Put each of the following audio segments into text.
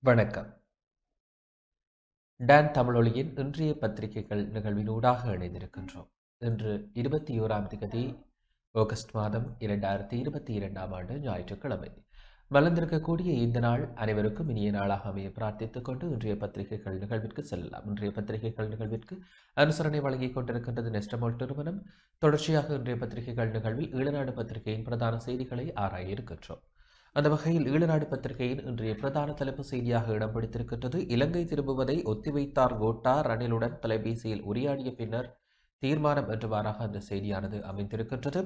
வணக்கம். டான் தமிழொலியின் இன்றைய பத்திரிகைகள் நிகழ்வினூடாக இணைந்திருக்கின்றோம். இன்று 21ஆம் திகதி ஆகஸ்ட் மாதம் 2022ஆம் ஆண்டு ஞாயிற்றுக்கிழமை. மலர்ந்திருக்கக்கூடிய இந்த நாள் அனைவருக்கும் இனிய நாளாக அமைய பிரார்த்தித்துக் கொண்டு இன்றைய பத்திரிகைகள் நிகழ்விற்கு செல்லலாம். இன்றைய பத்திரிகைகள் நிகழ்விற்கு அனுசரணை வழங்கிக் கொண்டிருக்கின்றது நெஸ்டமோல் நிறுவனம். தொடர்ச்சியாக இன்றைய பத்திரிகைகள் நிகழ்வில் ஈழநாடு பத்திரிகையின் பிரதான செய்திகளை ஆராய இருக்கின்றோம். அந்த வகையில் ஈழநாடு பத்திரிகையின் இன்றைய பிரதான தலைப்பு செய்தியாக இடம் பிடித்திருக்கின்றது. இலங்கை திரும்புவதை ஒத்திவைத்தார் கோட்டா, ரணிலுடன் தொலைபேசியில் உரையாடிய பின்னர் தீர்மானம் என்றவாறாக அந்த செய்தியானது அமைந்திருக்கின்றது.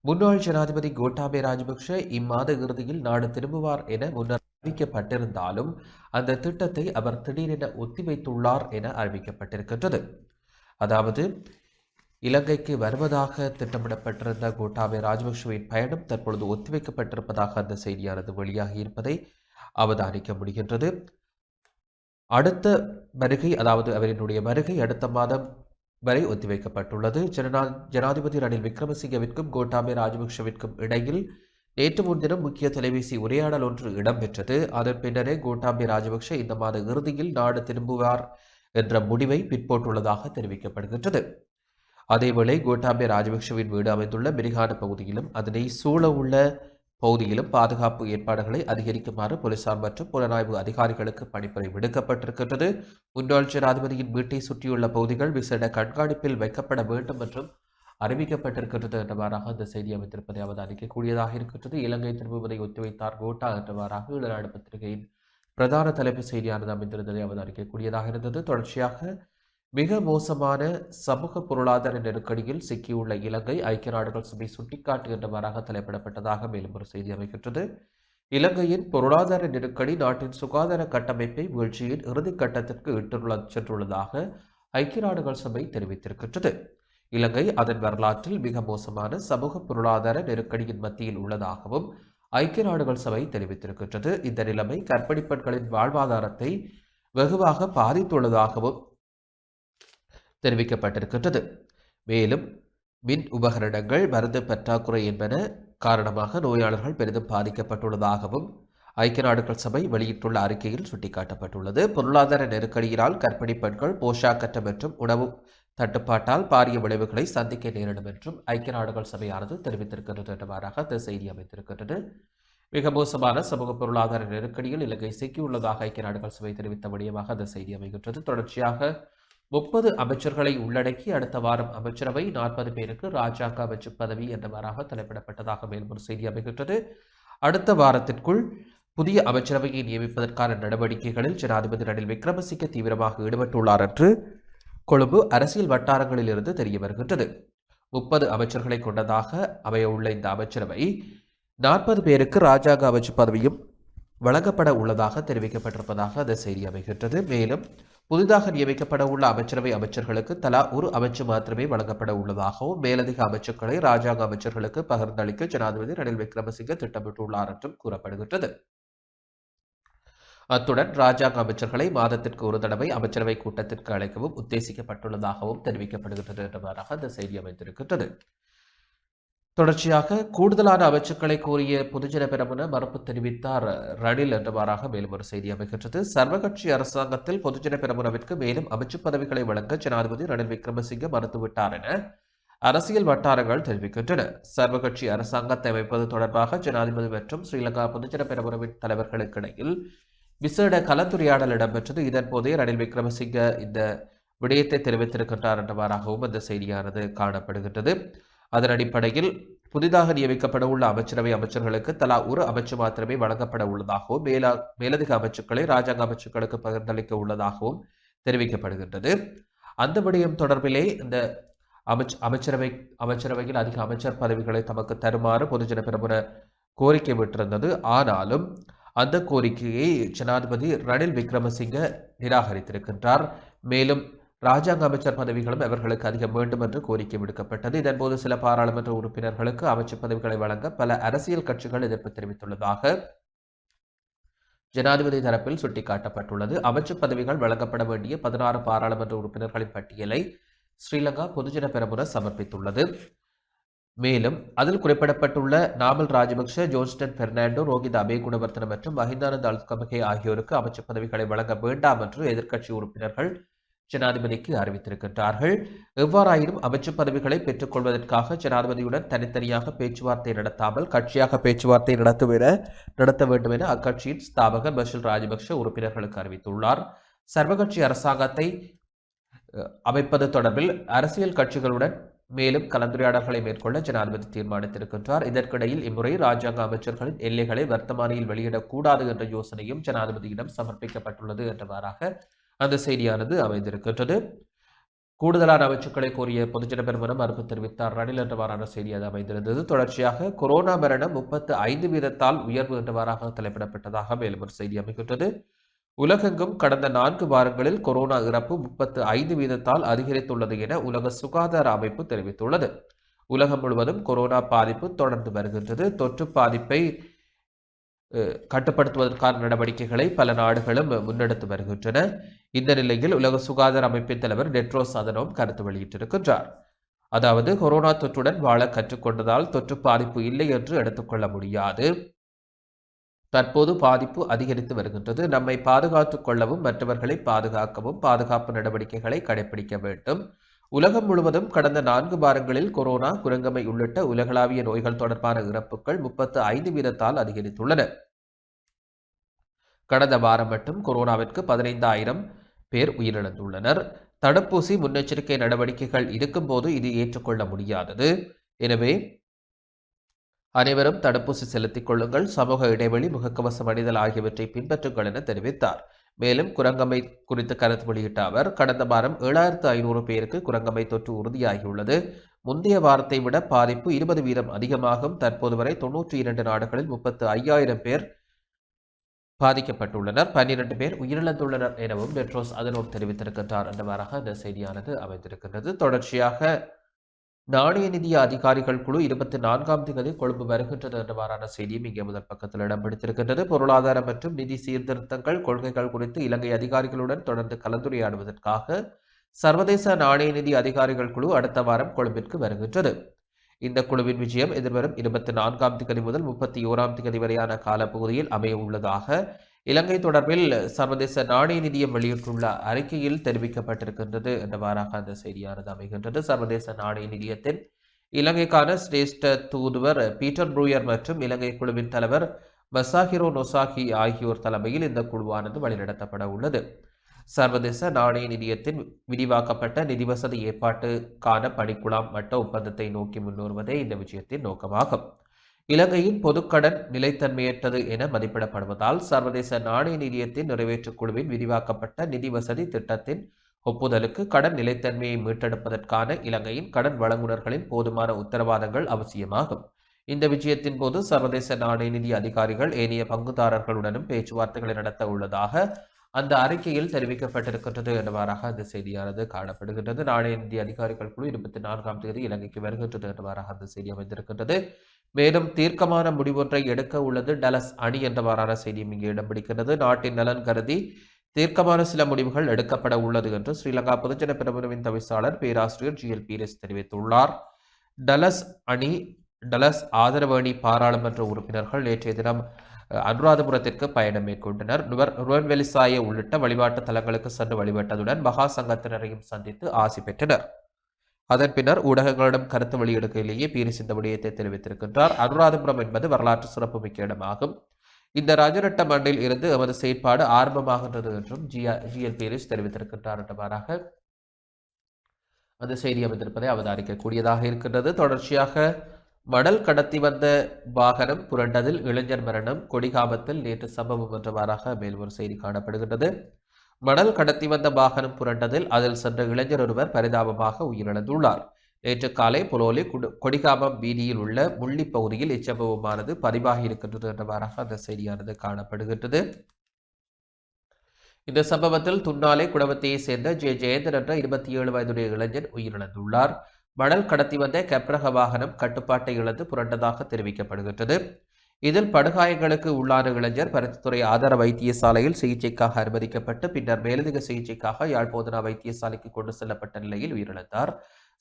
முன்னாள் ஜனாதிபதி கோட்டாபய ராஜபக்ஷ இம்மாத இறுதியில் நாடு திரும்புவார் என முன்னர் அறிவிக்கப்பட்டிருந்தாலும் அந்த திட்டத்தை அவர் திடீரென ஒத்திவைத்துள்ளார் என அறிவிக்கப்பட்டிருக்கின்றது. அதாவது இலங்கைக்கு வருவதாக திட்டமிடப்பட்டிருந்த கோட்டாபய ராஜபக்ஷவின் பயணம் தற்பொழுது ஒத்திவைக்கப்பட்டிருப்பதாக அந்த செய்தியானது வெளியாகி இருப்பதை அவதானிக்க முடிகின்றது. அடுத்த வருகை, அதாவது அவரினுடைய வருகை அடுத்த மாதம் வரை ஒத்திவைக்கப்பட்டுள்ளது. ஜனாதிபதி ரணில் விக்ரமசிங்கவிற்கும் கோட்டாபய ராஜபக்ஷவிற்கும் இடையில் நேற்று முன்தினம் முக்கிய தொலைபேசி உரையாடல் ஒன்று இடம்பெற்றது. அதன் பின்னரே கோட்டாபய ராஜபக்ஷ இந்த மாத இறுதியில் நாடு திரும்புவார் என்ற முடிவை பிற்போட்டுள்ளதாக தெரிவிக்கப்படுகின்றது. அதேவேளை கோட்டாபய ராஜபக்ஷவின் வீடு அமைந்துள்ள மிரிகான பகுதியிலும் அதனை சூழ உள்ள பகுதியிலும் பாதுகாப்பு ஏற்பாடுகளை அதிகரிக்குமாறு போலீசார் மற்றும் புலனாய்வு அதிகாரிகளுக்கு பணிப்புரை விடுக்கப்பட்டிருக்கின்றது. முன்னாள் ஜனாதிபதியின் வீட்டை சுற்றியுள்ள பகுதிகள் விசேட கண்காணிப்பில் வைக்கப்பட வேண்டும் என்றும் அறிவிக்கப்பட்டிருக்கின்றது என்றவாறாக அந்த செய்தி அமைத்திருப்பதை அவதானிக்கக்கூடியதாக இருக்கின்றது. இலங்கை திரும்புவதை ஒத்திவைத்தார் கோட்டா என்றவாறாக ஈழநாடு பத்திரிகையின் பிரதான தலைப்பு செய்தியானது அமைந்திருந்ததை அவதானிக்கக்கூடியதாக இருந்தது. தொடர்ச்சியாக மிக மோசமான சமூக பொருளாதார நெருக்கடியில் சிக்கியுள்ள இலங்கை ஐக்கிய நாடுகள் சபை சுட்டிக்காட்டுகின்றவாறாக தலைப்பிடப்பட்டதாக மேலும் ஒரு செய்தி அமைக்கின்றது. இலங்கையின் பொருளாதார நெருக்கடி நாட்டின் சுகாதார கட்டமைப்பை வீழ்ச்சியின் இறுதி கட்டத்திற்கு சென்றுள்ளதாக ஐக்கிய நாடுகள் சபை தெரிவித்திருக்கின்றது. இலங்கை அதன் வரலாற்றில் மிக மோசமான சமூக பொருளாதார நெருக்கடியின் மத்தியில் உள்ளதாகவும் ஐக்கிய நாடுகள் சபை தெரிவித்திருக்கின்றது. இந்த நிலைமை கர்ப்பிணி பெண்களின் வாழ்வாதாரத்தை வெகுவாக பாதித்துள்ளதாகவும் தெரிவிக்கப்பட்டிருக்கின்றது. மேலும் மின் உபகரணங்கள், மருந்து பற்றாக்குறை என்பன காரணமாக நோயாளர்கள் பெரிதும் பாதிக்கப்பட்டுள்ளதாகவும் ஐக்கிய நாடுகள் சபை வெளியிட்டுள்ள அறிக்கையில் சுட்டிக்காட்டப்பட்டுள்ளது. பொருளாதார நெருக்கடியினால் கர்ப்பிணி பெண்கள் போஷாக்கற்ற மற்றும் உணவு தட்டுப்பாட்டால் பாரிய விளைவுகளை சந்திக்க நேரிடும் என்றும் ஐக்கிய நாடுகள் சபையானது தெரிவித்திருக்கின்றது என்றவாறாக அந்த செய்தி அமைத்திருக்கின்றது. மிக மோசமான சமூக பொருளாதார நெருக்கடியில் இலங்கை சிக்கியுள்ளதாக ஐக்கிய நாடுகள் சபை தெரிவித்த விடயமாக அந்த செய்தி அமைகின்றது. தொடர்ச்சியாக 30 அமைச்சர்களை உள்ளடக்கி அடுத்த வாரம் அமைச்சரவை 40 பேருக்கு ராஜாங்க அமைச்சு பதவி என்றவாறாக தலைப்பிடப்பட்டதாக மேலும் ஒரு செய்தி அமைகின்றது. அடுத்த வாரத்திற்குள் புதிய அமைச்சரவையை நியமிப்பதற்கான நடவடிக்கைகளில் ஜனாதிபதி ரணில் விக்ரமசிங்க தீவிரமாக ஈடுபட்டுள்ளார் என்று கொழும்பு அரசியல் வட்டாரங்களில் இருந்து தெரிய வருகின்றது. 30 அமைச்சர்களை கொண்டதாக அமையவுள்ள இந்த அமைச்சரவை 40 பேருக்கு ராஜாங்க அமைச்சு பதவியும் வழங்கப்பட உள்ளதாக தெரிவிக்கப்பட்டிருப்பதாக அந்த செய்தி அமைகின்றது. மேலும் புதிதாக நியமிக்கப்பட உள்ள அமைச்சரவை அமைச்சர்களுக்கு தலா ஒரு அமைச்சு மாத்திரமே வழங்கப்பட உள்ளதாகவும் மேலதிக அமைச்சுக்களை ராஜாங்க அமைச்சர்களுக்கு பகிர்ந்தளிக்க ஜனாதிபதி ரணில் விக்ரமசிங்க திட்டமிட்டுள்ளார் என்றும் கூறப்படுகின்றது. அத்துடன் ராஜாங்க அமைச்சர்களை மாதத்திற்கு ஒரு தடவை அமைச்சரவை கூட்டத்திற்கு அழைக்கவும் உத்தேசிக்கப்பட்டுள்ளதாகவும் தெரிவிக்கப்படுகின்றது என்றவாறாக அந்த செய்தி அமைந்திருக்கின்றது. தொடர்ச்சியாக கூடுதலான அமைச்சுக்களை கோரிய பொதுஜன பெரமுன மறுப்பு தெரிவித்தார் ரணில் என்றவாறாக மேலும் ஒரு செய்தி அமைகின்றது. சர்வகட்சி அரசாங்கத்தில் பொதுஜன பெரமுனவிற்கு மேலும் அமைச்சு பதவிகளை வழங்க ஜனாதிபதி ரணில் விக்ரமசிங்க மறுத்துவிட்டார் என அரசியல் வட்டாரங்கள் தெரிவிக்கின்றன. சர்வகட்சி அரசாங்கத்தை அமைப்பது தொடர்பாக ஜனாதிபதி மற்றும் ஸ்ரீலங்கா பொதுஜன பெரமுனவின் தலைவர்களுக்கு இடையில் விசேட கலந்துரையாடல் இடம்பெற்றது. இதன் போதே ரணில் விக்ரமசிங்க இந்த விடயத்தை தெரிவித்திருக்கின்றார் என்றவாறாகவும் அந்த செய்தியானது காணப்படுகின்றது. அதன் அடிப்படையில் புதிதாக நியமிக்கப்பட உள்ள அமைச்சரவை அமைச்சர்களுக்கு தலா ஒரு அமைச்சு மாத்திரமே வழங்கப்பட உள்ளதாகவும் மேலதிக அமைச்சுக்களை ராஜாங்க அமைச்சுக்களுக்கு பகிர்ந்தளிக்க உள்ளதாகவும் தெரிவிக்கப்படுகின்றது. அந்த விடயம் தொடர்பிலே இந்த அமைச்சரவையில் அதிக அமைச்சர் பதவிகளை தமக்கு தருமாறு பொதுஜன பெரமுன கோரிக்கை விட்டிருந்தது. ஆனாலும் அந்த கோரிக்கையை ஜனாதிபதி ரணில் விக்ரமசிங்க நிராகரித்திருக்கின்றார். மேலும் ராஜாங்க அமைச்சர் பதவிகளும் அவர்களுக்கு அதிகம் வேண்டும் என்று கோரிக்கை விடுக்கப்பட்டது. இதன்போது சில பாராளுமன்ற உறுப்பினர்களுக்கு அமைச்சர் பதவிகளை வழங்க பல அரசியல் கட்சிகள் எதிர்ப்பு தெரிவித்துள்ளதாக ஜனாதிபதி தரப்பில் சுட்டிக்காட்டப்பட்டுள்ளது. அமைச்சர் பதவிகள் வழங்கப்பட வேண்டிய 16 பாராளுமன்ற உறுப்பினர்களின் பட்டியலை ஸ்ரீலங்கா பொதுஜன பெரமுன சமர்ப்பித்துள்ளது. மேலும் அதில் குறிப்பிடப்பட்டுள்ள நாமல் ராஜபக்ஷ, ஜோன்ஸ்டன் பெர்னாண்டோ, ரோஹித் அபேகுணவர்த்தன மற்றும் மஹிந்தானந்த அல்கமகே ஆகியோருக்கு அமைச்சு பதவிகளை வழங்க வேண்டாம் என்று எதிர்க்கட்சி உறுப்பினர்கள் ஜனாதிபதிக்கு அறிவித்திருக்கின்றார்கள். எவ்வாறாயினும் அமைச்சு பதவிகளை பெற்றுக் கொள்வதற்காக ஜனாதிபதியுடன் தனித்தனியாக பேச்சுவார்த்தை நடத்தாமல் கட்சியாக பேச்சுவார்த்தை நடத்த வேண்டும் என அக்கட்சியின் ஸ்தாபகர் பஷில் ராஜபக்ஷ உறுப்பினர்களுக்கு அறிவித்துள்ளார். சர்வகட்சி அரசாங்கத்தை அமைப்பது தொடர்பில் அரசியல் கட்சிகளுடன் மேலும் கலந்துரையாடல்களை மேற்கொள்ள ஜனாதிபதி தீர்மானித்திருக்கின்றார். இதற்கிடையில் இம்முறை ராஜாங்க அமைச்சர்களின் எல்லைகளை வர்த்தமானியில் வெளியிடக்கூடாது என்ற யோசனையும் ஜனாதிபதியிடம் சமர்ப்பிக்கப்பட்டுள்ளது என்றவாறாக அந்த செய்தியானது அமைந்திருக்கின்றது. கூடுதலான அமைச்சுக்களை கோரிய பொதுஜன பெருமனம் மறுப்பு தெரிவித்தார் ரணில் என்றவாறான செய்தி அது அமைந்திருந்தது. தொடர்ச்சியாக கொரோனா மரணம் 35% உயர்வு என்றவாறாக தலைப்பிடப்பட்டதாக மேலும் ஒரு செய்தி அமைகின்றது. உலகெங்கும் கடந்த 4 வாரங்களில் கொரோனா இறப்பு 35% அதிகரித்துள்ளது என உலக சுகாதார அமைப்பு தெரிவித்துள்ளது. உலகம் முழுவதும் கொரோனா பாதிப்பு தொடர்ந்து வருகின்றது. தொற்று பாதிப்பை கட்டுப்படுத்துவதற்கான நடவடிக்கைகளை பல நாடுகளும் முன்னெடுத்து வருகின்றன. இந்த நிலையில் உலக சுகாதார அமைப்பின் தலைவர் டெட்ரோஸ் அதனோம் கருத்து வெளியிட்டிருக்கின்றார். அதாவது கொரோனா தொற்றுடன் வாழ கற்றுக்கொண்டதால் தொற்று பாதிப்பு இல்லை என்று எடுத்துக்கொள்ள முடியாது. தற்போது பாதிப்பு அதிகரித்து வருகின்றது. நம்மை பாதுகாத்துக் கொள்ளவும் மற்றவர்களை பாதுகாக்கவும் பாதுகாப்பு நடவடிக்கைகளை கடைபிடிக்க வேண்டும். உலகம் முழுவதும் கடந்த 4 வாரங்களில் கொரோனா, குரங்கம்மை உள்ளிட்ட உலகளாவிய நோய்கள் தொடர்பான இறப்புகள் 35% அதிகரித்துள்ளன. கடந்த வாரம் மட்டும் கொரோனாவிற்கு 15,000 பேர் உயிரிழந்துள்ளனர். தடுப்பூசி முன்னெச்சரிக்கை நடவடிக்கைகள் இருக்கும்போது இது ஏற்றுக்கொள்ள முடியாதது. எனவே அனைவரும் தடுப்பூசி செலுத்திக் கொள்ளுங்கள், சமூக இடைவெளி, முகக்கவசம் அணிதல் ஆகியவற்றை பின்பற்றுங்கள் என தெரிவித்தார். மேலும் குரங்கம்மை குறித்து கருத்து வெளியிட்ட அவர், கடந்த வாரம் 7,500 பேருக்கு குரங்கம்மை தொற்று உறுதியாகியுள்ளது. முந்தைய வாரத்தை விட பாதிப்பு 20% அதிகமாகும். தற்போது வரை 92 நாடுகளில் 35,000 பேர் பாதிக்கப்பட்டுள்ளனர், 12 பேர் உயிரிழந்துள்ளனர் எனவும் டெட்ரோஸ் அதனோடு தெரிவித்திருக்கின்றார் என்றவாறாக இந்த செய்தியானது அமைந்திருக்கின்றது. தொடர்ச்சியாக நாணய நிதிய அதிகாரிகள் குழு 24ஆம் தேதி கொழும்பு வருகின்றது என்றவாறான செய்தியும் இங்கே முதல் பக்கத்தில் இடம் பிடித்திருக்கின்றது. பொருளாதார மற்றும் நிதி சீர்திருத்தங்கள் கொள்கைகள் குறித்து இலங்கை அதிகாரிகளுடன் தொடர்ந்து கலந்துரையாடுவதற்காக சர்வதேச நாணய நிதி அதிகாரிகள் குழு அடுத்த வாரம் கொழும்பிற்கு வருகின்றது. இந்த குழுவின் விஜயம் எதிர்வரும் 24ஆம் தேதி முதல் 31ஆம் தேதி வரையான காலப்பகுதியில் அமைய உள்ளதாக இலங்கை தொடர்பில் சர்வதேச நாணய நிதியம் வெளியிட்டுள்ள அறிக்கையில் தெரிவிக்கப்பட்டிருக்கின்றது என்றவாறாக அந்த செய்தியானது அமைகின்றது. சர்வதேச நாணய நிதியத்தின் இலங்கைக்கான சிரேஷ்ட தூதுவர் பீட்டர் ப்ரூயர் மற்றும் இலங்கை குழுவின் தலைவர் மசாஹிரோ நொசாகி ஆகியோர் தலைமையில் இந்த குழுவானது வழிநடத்தப்பட உள்ளது. சர்வதேச நாணய நிதியத்தின் விரிவாக்கப்பட்ட நிதி வசதி ஏற்பாட்டுக்கான பணிக்குழாம் மட்ட ஒப்பந்தத்தை நோக்கி முன்னேறுவதே இந்த விஜயத்தின் நோக்கமாகும். இலங்கையின் பொதுக்கடன் நிலைத்தன்மையற்றது என மதிப்பிடப்படுவதால் சர்வதேச நாணய நிதியத்தின் நிறைவேற்றுக் குழுவின் விரிவாக்கப்பட்ட நிதி வசதி திட்டத்தின் ஒப்புதலுக்கு கடன் நிலைத்தன்மையை மீட்டெடுப்பதற்கான இலங்கையின் கடன் வழங்குனர்களின் போதுமான உத்தரவாதங்கள் அவசியமாகும். இந்த விஜயத்தின் போது சர்வதேச நாணய நிதி அதிகாரிகள் ஏனைய பங்குதாரர்களுடனும் பேச்சுவார்த்தைகளை நடத்த உள்ளதாக அந்த அறிக்கையில் தெரிவிக்கப்பட்டிருக்கின்றது என்றவாறாக அந்த செய்தியானது காணப்படுகின்றது. நாணய நிதி அதிகாரிகள் குழு 24ஆம் தேதி இலங்கைக்கு வருகின்றது என்றவாறாக அந்த செய்தி அமைந்திருக்கின்றது. மேலும் தீர்க்கமான முடிவொன்றை எடுக்க உள்ளது டலஸ் அணி என்றவாறான செய்தியும் இங்கே இடம் பிடிக்கின்றது. நாட்டின் நலன் கருதி தீர்க்கமான சில முடிவுகள் எடுக்கப்பட உள்ளது என்று ஸ்ரீலங்கா பொதுஜன பெரமுனவின் தவிசாளர் பேராசிரியர் GL பீரிஸ் தெரிவித்துள்ளார். டலஸ் ஆதரவு அணி பாராளுமன்ற உறுப்பினர்கள் நேற்றைய தினம் அனுராதபுரத்திற்கு பயணம் மேற்கொண்டனர். ருவன்வெலிசாய உள்ளிட்ட வழிபாட்டு தலங்களுக்கு சென்று வழிபட்டதுடன் மகா சங்கத்தினரையும் சந்தித்து ஆசி பெற்றனர். அதன் பின்னர் ஊடகங்களிடம் கருத்து வெளியிடுகையிலேயே பீரிஸ் இந்த விடயத்தை தெரிவித்திருக்கின்றார். அனுராதபுரம் என்பது வரலாற்று சிறப்புமிக்க இடமாகும். இந்த ராஜரட்ட மண்ணில் இருந்து எமது செயற்பாடு ஆரம்பமாகின்றது என்றும் GL பீரிஸ் தெரிவித்திருக்கின்றார் என்றவாறாக அந்த செய்தி அமைந்திருப்பதை அவதானிக்கக்கூடியதாக இருக்கின்றது. தொடர்ச்சியாக மணல் கடத்தி வந்த வாகனம் புரண்டதில் இளைஞர் மரணம், கொடிகாமத்தில் நேற்று சம்பவம் என்றவாறாக மேலும் ஒரு செய்தி காணப்படுகின்றது. மணல் கடத்தி வந்த வாகனம் புரண்டதில் அதில் சென்ற இளைஞர் ஒருவர் பரிதாபமாக உயிரிழந்துள்ளார். நேற்று காலை புலோலி கொடிகாமம் வீதியில் உள்ள முள்ளி பகுதியில் இச்சம்பவமானது பதிவாகி இருக்கின்றது என்றவாறாக அந்த செய்தியானது காணப்படுகின்றது. இந்த சம்பவத்தில் துன்னாலை குடவத்தையை சேர்ந்த ஜெயந்தன் என்ற 27 வயதுடைய இளைஞர் உயிரிழந்துள்ளார். மணல் கடத்தி வந்த கெப்ரக வாகனம் கட்டுப்பாட்டை இழந்து புரண்டதாக தெரிவிக்கப்படுகின்றது. இதில் படுகாயங்களுக்கு உள்ளான இளைஞர் பருத்தித்துறை ஆதார வைத்தியசாலையில் சிகிச்சைக்காக அனுமதிக்கப்பட்டு பின்னர் மேலதிக சிகிச்சைக்காக யாழ் போதனா வைத்தியசாலைக்கு கொண்டு செல்லப்பட்ட நிலையில் உயிரிழந்தார்.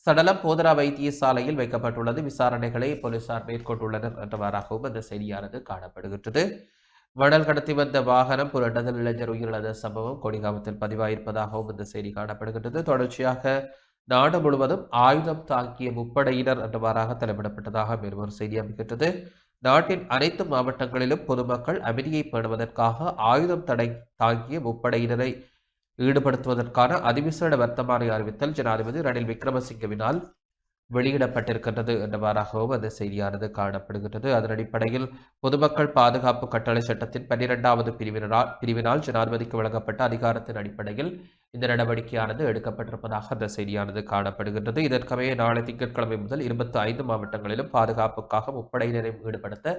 சடலம் போதரா வைத்தியசாலையில் வைக்கப்பட்டுள்ளது. விசாரணைகளை போலீசார் மேற்கொண்டுள்ளனர் என்றவாறாகவும் அந்த செய்தியானது காணப்படுகின்றது. மணல் கடத்தி வந்த வாகனம் புரண்டதில் இளைஞர் உயிரிழந்த சம்பவம் கொடிகாமத்தில் பதிவாயிருப்பதாகவும் இந்த செய்தி காணப்படுகின்றது. தொடர்ச்சியாக நாடு முழுவதும் ஆயுதம் தாக்கிய முப்படையினர் என்றவாறாக தலைப்பிடப்பட்டதாக மேலும் ஒரு செய்தி அமைக்கின்றது. நாட்டின் அனைத்து மாவட்டங்களிலும் பொதுமக்கள் அமைதியை பேணுவதற்காக ஆயுதம் தாக்கிய முப்படையினரை ஈடுபடுத்துவதற்கான அதிவிசேட வர்த்தமானி அறிவித்தல் ஜனாதிபதி ரணில் விக்ரமசிங்கவினால் வெளியிடப்பட்டிருக்கின்றது என்றவாறாகவும் அந்த செய்தியானது காணப்படுகின்றது. அதன் அடிப்படையில் பொதுமக்கள் பாதுகாப்பு கட்டளை சட்டத்தின் 12வது பிரிவினால் ஜனாதிபதிக்கு வழங்கப்பட்ட அதிகாரத்தின் அடிப்படையில் இந்த நடவடிக்கையானது எடுக்கப்பட்டிருப்பதாக அந்த செய்தியானது காணப்படுகின்றது. இதற்கமைய நாளை திங்கட்கிழமை முதல் 25 மாவட்டங்களிலும் பாதுகாப்புக்காக முப்படையினரை ஈடுபடுத்த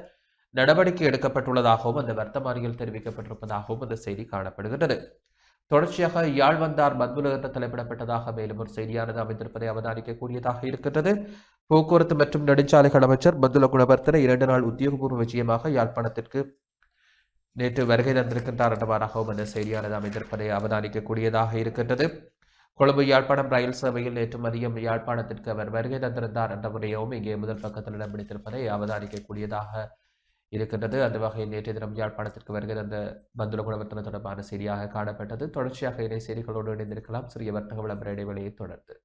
நடவடிக்கை எடுக்கப்பட்டுள்ளதாகவும் அந்த வர்த்தமானியில் தெரிவிக்கப்பட்டிருப்பதாகவும் அந்த செய்தி காணப்படுகின்றது. தொடர்ச்சியாக யாழ் வந்தார் பந்துல என்ற தலைப்பிடப்பட்டதாக மேலும் ஒரு செய்தியானது அமைந்திருப்பதை அவதானிக்கக்கூடியதாக இருக்கின்றது. போக்குவரத்து மற்றும் நெடுஞ்சாலைகள் அமைச்சர் பந்துல குணவர்த்தன 2 நாள் உத்தியோகபூர்வ விஜயமாக யாழ்ப்பாணத்திற்கு நேற்று வருகை தந்திருக்கின்றார் என்றவாறாகவும் அந்த செய்தியானது அமைந்திருப்பதை அவதானிக்கக்கூடியதாக இருக்கின்றது. கொழும்பு யாழ்ப்பாணம் ரயில் சேவையில் நேற்று மதியம் யாழ்ப்பாணத்திற்கு அவர் வருகை தந்திருந்தார் என்ற முறையவும் இங்கே முதல் பக்கத்தில் இடம் பிடித்திருப்பதை அவதானிக்கக்கூடியதாக இருக்கின்றது. அந்த வகையில் நேற்றைய தினம் யாழ்ப்பாணத்திற்கு வருகை தந்த பந்துல குணவர்த்தன தொடர்பான செய்தியாக காணப்பட்டது. தொடர்ச்சியாக இணை செய்திகளோடு இணைந்திருக்கலாம். சிறிய வர்த்தக விளம்பர இடைவெளியை தொடர்ந்து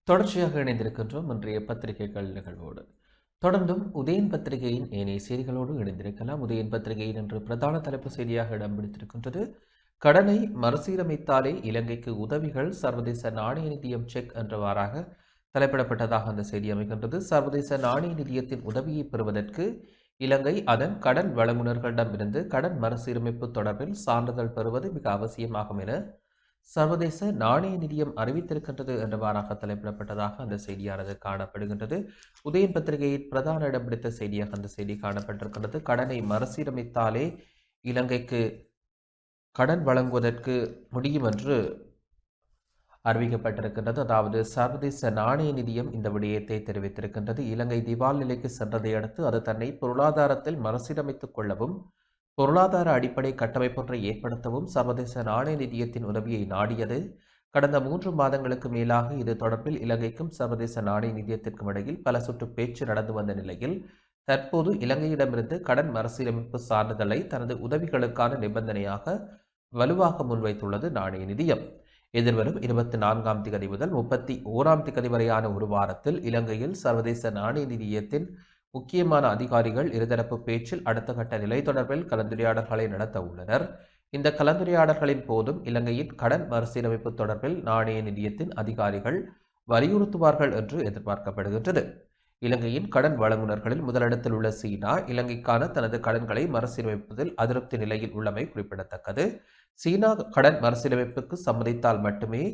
தொடர்ச்சியாக இணைந்திருக்கின்றோம் இன்றைய பத்திரிகைகள் நிகழ்வோடு. தொடர்ந்தும் உதயன் பத்திரிகையின் ஏனைய செய்திகளோடு இணைந்திருக்கலாம். உதயன் பத்திரிகையின் இன்று பிரதான தலைப்பு செய்தியாக இடம் பிடித்திருக்கின்றது. கடனை மறுசீரமைத்தாலே இலங்கைக்கு உதவிகள் சர்வதேச நாணய நிதியம் செக் என்றவாறாக தலைப்பிடப்பட்டதாக அந்த செய்தி அமைகின்றது. சர்வதேச நாணய நிதியத்தின் உதவியை பெறுவதற்கு இலங்கை அதன் கடன் வழங்குனர்களிடமிருந்து கடன் மறுசீரமைப்பு தொடர்பில் சான்றிதழ் பெறுவது மிக அவசியமாகும் என சர்வதேச நாணய நிதியம் அறிவித்திருக்கின்றது என்றவாறாக தலைப்பிடப்பட்டதாக அந்த செய்தியானது காணப்படுகின்றது. உதயன் பத்திரிகையில் பிரதான இடம் பிடித்த செய்தியாக அந்த செய்தி காணப்பட்டிருக்கின்றது. கடனை மறுசீரமைத்தாலே இலங்கைக்கு கடன் வழங்குவதற்கு முடியும் என்று அறிவிக்கப்பட்டிருக்கின்றது. அதாவது சர்வதேச நாணய நிதியம் இந்த விடயத்தை தெரிவித்திருக்கின்றது. இலங்கை திவால் நிலைக்கு சென்றதை அடுத்து அது தன்னை பொருளாதாரத்தில் மறுசீரமைத்துக் கொள்ளவும் பொருளாதார அடிப்படை கட்டமைப்பொன்றை ஏற்படுத்தவும் சர்வதேச நாணய நிதியத்தின் உதவியை நாடியது. கடந்த 3 மாதங்களுக்கு மேலாக இது தொடர்பில் இலங்கைக்கும் சர்வதேச நாணய நிதியத்திற்கும் இடையில் பல சுற்று பேச்சு நடந்து வந்த நிலையில் தற்போது இலங்கையிடமிருந்து கடன் மறுசீரமைப்பு சான்றிதழை தனது உதவிகளுக்கான நிபந்தனையாக வலுவாக முன்வைத்துள்ளது நாணய நிதியம். எதிர்வரும் 24ஆம் திகதி முதல் 31ஆம் திகதி வரையான ஒரு வாரத்தில் இலங்கையில் சர்வதேச நாணய நிதியத்தின் முக்கியமான அதிகாரிகள் இருதரப்பு பேச்சில் அடுத்த கட்ட நிலை தொடர்பில் கலந்துரையாடல்களை நடத்த உள்ளனர். இந்த கலந்துரையாடல்களின் போதும் இலங்கையின் கடன் மறுசீரமைப்பு தொடர்பில் நாணய நிதியத்தின் அதிகாரிகள் வலியுறுத்துவார்கள் என்று எதிர்பார்க்கப்படுகின்றது. இலங்கையின் கடன் வழங்குனர்களில் முதலிடத்தில் உள்ள சீனா இலங்கைக்கான தனது கடன்களை மறுசீரமைப்பதில் அதிருப்தி நிலையில் உள்ளமை குறிப்பிடத்தக்கது. சீனா கடன் மறுசீரமைப்புக்கு சம்மதித்தால் மட்டுமே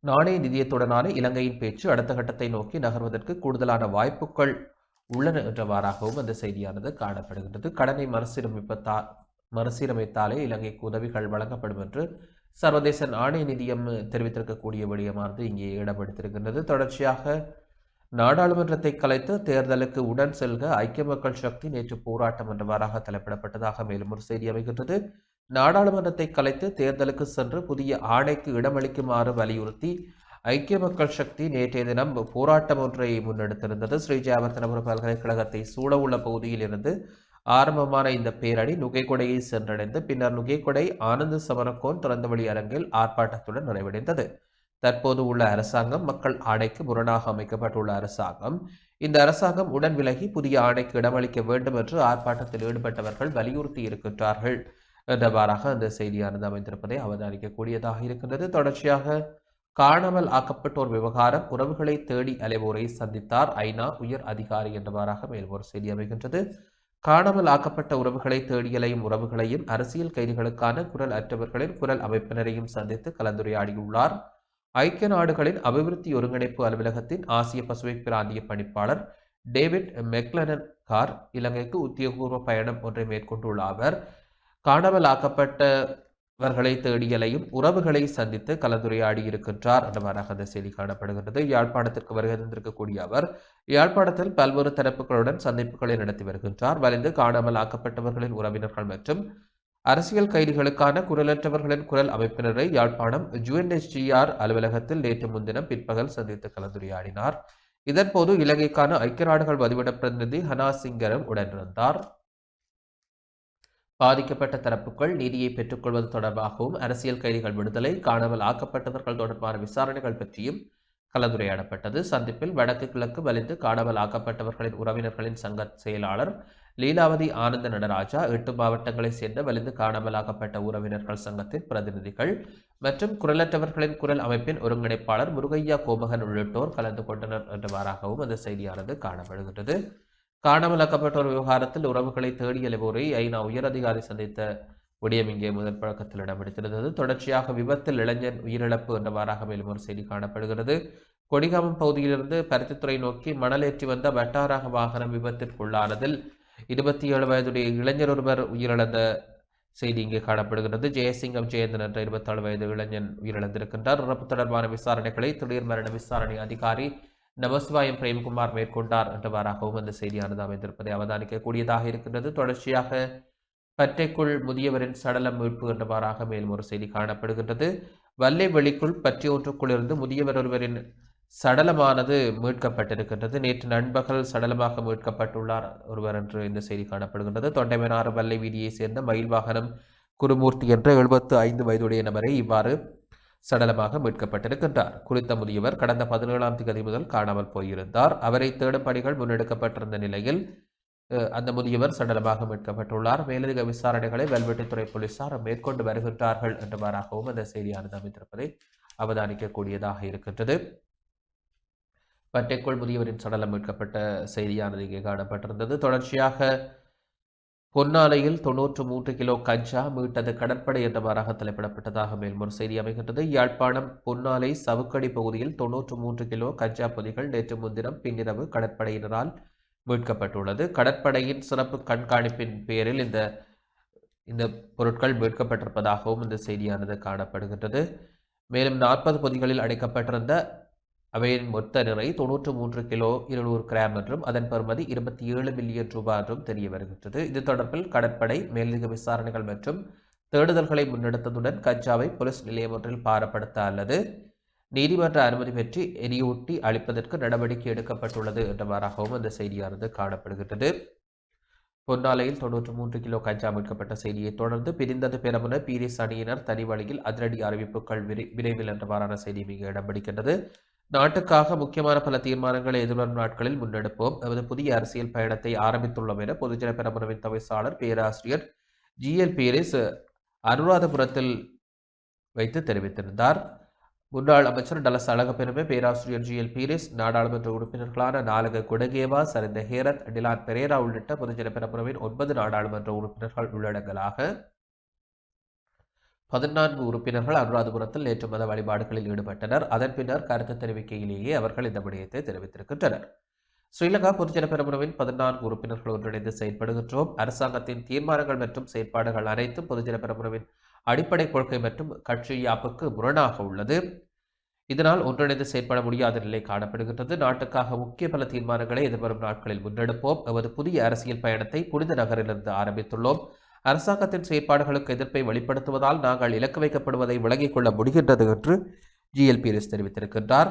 நாணய நிதியத்துடனான இலங்கையின் பேச்சு அடுத்த கட்டத்தை நோக்கி நகர்வதற்கு கூடுதலான வாய்ப்புகள் உள்ளன என்றவாறாகவும் அந்த செய்தியானது காணப்படுகின்றது. கடனை மறுசீரமைத்தாலே இலங்கைக்கு உதவிகள் வழங்கப்படும் என்று சர்வதேச நாணய நிதியம் தெரிவித்திருக்கக்கூடிய விடயமானது இங்கே இடம்பெடுத்திருக்கின்றது. தொடர்ச்சியாக நாடாளுமன்றத்தை கலைத்து தேர்தலுக்கு உடன் செல்க ஐக்கிய மக்கள் சக்தி நேற்று போராட்டம் என்றவாறாக தலைப்பிடப்பட்டதாக மேலும் ஒரு செய்தி அமைகின்றது. நாடாளுமன்றத்தை கலைத்து தேர்தலுக்கு சென்று புதிய ஆணைக்கு இடமளிக்குமாறு வலியுறுத்தி ஐக்கிய மக்கள் சக்தி நேற்றைய தினம் போராட்டம் ஒன்றை முன்னெடுத்திருந்தது. ஸ்ரீ ஜெயவர்தனபுர பல்கலைக்கழகத்தை சூழவுள்ள பகுதியில் இருந்து ஆரம்பமான இந்த பேரணி நுகைக்கொடையை சென்றடைந்து பின்னர் நுகைக்கொடை ஆனந்த சமரக்கோன் திறந்தவெளி அரங்கில் ஆர்ப்பாட்டத்துடன் நிறைவடைந்தது. தற்போது உள்ள அரசாங்கம் மக்கள் ஆணைக்கு முரணாக அமைக்கப்பட்டுள்ள அரசாங்கம். இந்த அரசாங்கம் உடன் விலகி புதிய ஆணைக்கு இடமளிக்க வேண்டும் என்று ஆர்ப்பாட்டத்தில் ஈடுபட்டவர்கள் வலியுறுத்தி இருக்கின்றார்கள் என்றவாறாக அந்த செய்தியானது அமைந்திருப்பதை அவதானிக்கக்கூடியதாக இருக்கின்றது. தொடர்ச்சியாக காணாமல் ஆக்கப்பட்டோர் விவகாரம் உறவுகளை தேடி அலைவோரை சந்தித்தார் ஐநா உயர் அதிகாரி என்றவாறாக மேலும் ஒரு செய்தி அமைகின்றது. காணாமல் ஆக்கப்பட்ட உறவுகளை தேடியலையும் உறவுகளையும் அரசியல் கைதிகளுக்கான குரல் அற்றவர்களின் குரல் அமைப்பினரையும் சந்தித்து கலந்துரையாடியுள்ளார். ஐக்கிய நாடுகளின் அபிவிருத்தி ஒருங்கிணைப்பு அலுவலகத்தின் ஆசிய பசுபிக் பிராந்திய பணிப்பாளர் டேவிட் மெக்லனன் கார் இலங்கைக்கு உத்தியோகபூர்வ பயணம் ஒன்றை மேற்கொண்டுள்ள அவர் காணாமல் ஆக்கப்பட்ட அவர்களை தேடியலையும் உறவுகளை சந்தித்து கலந்துரையாடி இருக்கின்றார் என்றவாறாக அந்த செய்தி காணப்படுகின்றது. யாழ்ப்பாணத்திற்கு வருகை தந்திருக்கக்கூடிய அவர் யாழ்ப்பாணத்தில் பல்வேறு தரப்புகளுடன் சந்திப்புகளை நடத்தி வருகின்றார். வலிந்து காணாமல் ஆக்கப்பட்டவர்களின் உறவினர்கள் மற்றும் அரசியல் கைதிகளுக்கான குரலற்றவர்களின் குரல் அமைப்பினரை யாழ்ப்பாணம் UNHCR அலுவலகத்தில் நேற்று முன்தினம் பிற்பகல் சந்தித்து கலந்துரையாடினார். இதன்போது இலங்கைக்கான ஐக்கிய நாடுகள் வதிவிட பிரதிநிதி ஹனா சிங்கரும் உடனிருந்தார். பாதிக்கப்பட்ட தரப்புகள் நீதியை பெற்றுக்கொள்வது தொடர்பாகவும் அரசியல் கைதிகள் விடுதலை, காணாமல் ஆக்கப்பட்டவர்கள் தொடர்பான விசாரணைகள் பற்றியும் கலந்துரையாடப்பட்டது. சந்திப்பில் வடக்கு கிழக்கு வலிந்து காணாமல் ஆக்கப்பட்டவர்களின் உறவினர்களின் சங்க செயலாளர் லீலாவதி ஆனந்த நடராஜா, 8 மாவட்டங்களைச் சேர்ந்த வலிந்து காணாமல் ஆக்கப்பட்ட உறவினர்கள் சங்கத்தின் பிரதிநிதிகள் மற்றும் குரலற்றவர்களின் குரல் அமைப்பின் ஒருங்கிணைப்பாளர் முருகையா கோமகன் உள்ளிட்டோர் கலந்து கொண்டனர் என்றவாறாகவும் அந்த செய்தியானது காணப்படுகின்றது. காணாமலாக்கப்பட்டோர் விவகாரத்தில் உறவுகளை தேடிய போரை ஐநா உயரதிகாரி சந்தித்த விடயம் இங்கே முதல் பழக்கத்தில் இடம்பிடித்திருந்தது. தொடர்ச்சியாக விபத்தில் இளைஞன் உயிரிழப்பு என்றவாறாக மேலும் ஒரு செய்தி காணப்படுகிறது. கொடிகாமம் பகுதியிலிருந்து பருத்தித்துறை நோக்கி மணலேற்றி வந்த வட்டாரக வாகனம் விபத்திற்குள்ளானதில் 27 வயதுடைய இளைஞர் ஒருவர் உயிரிழந்த செய்தி இங்கே காணப்படுகிறது. ஜெயசிங்கம் ஜெயந்தன் என்ற 27 வயது இளைஞன் உயிரிழந்திருக்கின்றார். இறப்பு தொடர்பான விசாரணைகளை திடீர் மரண விசாரணை அதிகாரி நமசிவாயம் பிரேம்குமார் மேற்கொண்டார் என்றவாறாகவும் அந்த செய்தியானது அமைந்திருப்பதை அவதானிக்கக்கூடியதாக இருக்கின்றது. தொடர்ச்சியாக பற்றைக்குள் முதியவரின் சடலம் மீட்பு என்றவாறாக மேலும் ஒரு செய்தி காணப்படுகின்றது. வல்லை வெளிக்குள் பற்றி ஒன்றுக்குள்ளிருந்து முதியவர் ஒருவரின் சடலமானது மீட்கப்பட்டிருக்கின்றது. நேற்று நண்பகல் சடலமாக மீட்கப்பட்டுள்ளார் ஒருவர் என்று இந்த செய்தி காணப்படுகின்றது. தொண்டைமனாறு வல்லை வீதியை சேர்ந்த மயில் வாகனம் குருமூர்த்தி என்ற 75 வயதுடைய நபரை இவ்வாறு சடலமாக மீட்கப்பட்டிருக்கின்றார். குறித்த முதியவர் கடந்த 17ஆம் தேதி முதல் காணாமல் போயிருந்தார். அவரை தேடும் பணிகள் முன்னெடுக்கப்பட்டிருந்த நிலையில் அந்த முதியவர் சடலமாக மீட்கப்பட்டுள்ளார். மேலதிக விசாரணைகளை வெல்வெட்டித்துறை போலீசார் மேற்கொண்டு வருகின்றார்கள் என்றவாறாகவும் அந்த செய்தியானது அமைந்திருப்பதை அவதானிக்கக்கூடியதாக இருக்கின்றது. பட்டைக்குள் முதியவரின் சடலம் மீட்கப்பட்ட செய்தியானது இங்கே காணப்பட்டிருந்தது. தொடர்ச்சியாக பொன்னாலையில் 93 கிலோ கஞ்சா மீட்டது கடற்படை என்றவாறாக தலைப்பிடப்பட்டதாக மேலும் ஒரு செய்தி அமைகின்றது. யாழ்ப்பாணம் பொன்னாலை சவுக்கடி பகுதியில் 93 கிலோ கஞ்சா பொதிகள் நேற்று முன்தினம் பின்னிரவு கடற்படையினரால் மீட்கப்பட்டுள்ளது. கடற்படையின் சிறப்பு கண்காணிப்பின் பேரில் இந்த பொருட்கள் மீட்கப்பட்டிருப்பதாகவும் இந்த செய்தியானது காணப்படுகின்றது. மேலும் 40 பொதிகளில் அடைக்கப்பட்டிருந்த அவையின் மொத்த நிறை 93 கிலோ 200 கிராம் என்றும் அதன் பெறுமதி 27 மில்லியன் ரூபாய் என்றும் தெரிய வருகின்றது. இது தொடர்பில் கடற்படை மேலதிக விசாரணைகள் மற்றும் தேடுதல்களை முன்னெடுத்ததுடன் கஞ்சாவை போலீஸ் நிலையம் ஒன்றில் பாரப்படுத்த அல்லது நீதிமன்ற அனுமதி பெற்று எரியூட்டி அளிப்பதற்கு நடவடிக்கை எடுக்கப்பட்டுள்ளது என்றவாறாகவும் அந்த செய்தியானது காணப்படுகின்றது. பொன்னாலையில் 93 கிலோ கஞ்சா மீட்கப்பட்ட செய்தியை தொடர்ந்து பிரிந்தது பெறமுன பீரிஸ் அணியினர் தனி வழியில் அதிரடி அறிவிப்புகள் விரைவில் என்றவாறான செய்தி மிக இடம் பிடிக்கின்றது. நாட்டுக்காக முக்கியமான பல தீர்மானங்களை எதிர்வரும் நாட்களில் முன்னெடுப்போம். நமது புதிய அரசியல் பயணத்தை ஆரம்பித்துள்ளோம் என பொதுஜன பெரமுனவின் தவிசாளர் பேராசிரியர் GL பீரிஸ் அனுராதபுரத்தில் வைத்து தெரிவித்திருந்தார். முன்னாள் அமைச்சர் டலஸ் அழகப்பெருமை, பேராசிரியர் GL பீரிஸ், நாடாளுமன்ற உறுப்பினர்களான நாலக குடகேவா, சரிந்த ஹேரத், டிலான் பெரேரா உள்ளிட்ட பொதுஜன பெரமுனவின் 9 நாடாளுமன்ற உறுப்பினர்கள் உள்ளடங்கலாக 14 உறுப்பினர்கள் அனுராதபுரத்தில் நேற்று மத வழிபாடுகளில் ஈடுபட்டனர். அதன் பின்னர் கருத்து தெரிவிக்கையிலேயே அவர்கள் இந்த விடயத்தை தெரிவித்திருக்கின்றனர். ஸ்ரீலங்கா பொதுஜன பெரமுனவின் 14 உறுப்பினர்கள் ஒன்றிணைந்து செயல்படுகின்றோம். அரசாங்கத்தின் தீர்மானங்கள் மற்றும் செயற்பாடுகள் அனைத்தும் பொதுஜன பெரமுனவின் அடிப்படை கொள்கை மற்றும் கட்சி யாப்புக்கு முரணாக உள்ளது. இதனால் ஒன்றிணைந்து செயற்பட முடியாத நிலை காணப்படுகின்றது. நாட்டுக்காக முக்கிய பல தீர்மானங்களை எதிர்வரும் நாட்களில் முன்னெடுப்போம். எமது புதிய அரசியல் பயணத்தை புனித நகரிலிருந்து ஆரம்பித்துள்ளோம். அரசாங்கத்தின் செயற்பாடுகளுக்கு எதிர்ப்பை வெளிப்படுத்துவதால் நாங்கள் இலக்கு வைக்கப்படுவதை விளங்கிக் கொள்ள முடிகின்றது என்று GL பீரிஸ் தெரிவித்திருக்கின்றார்.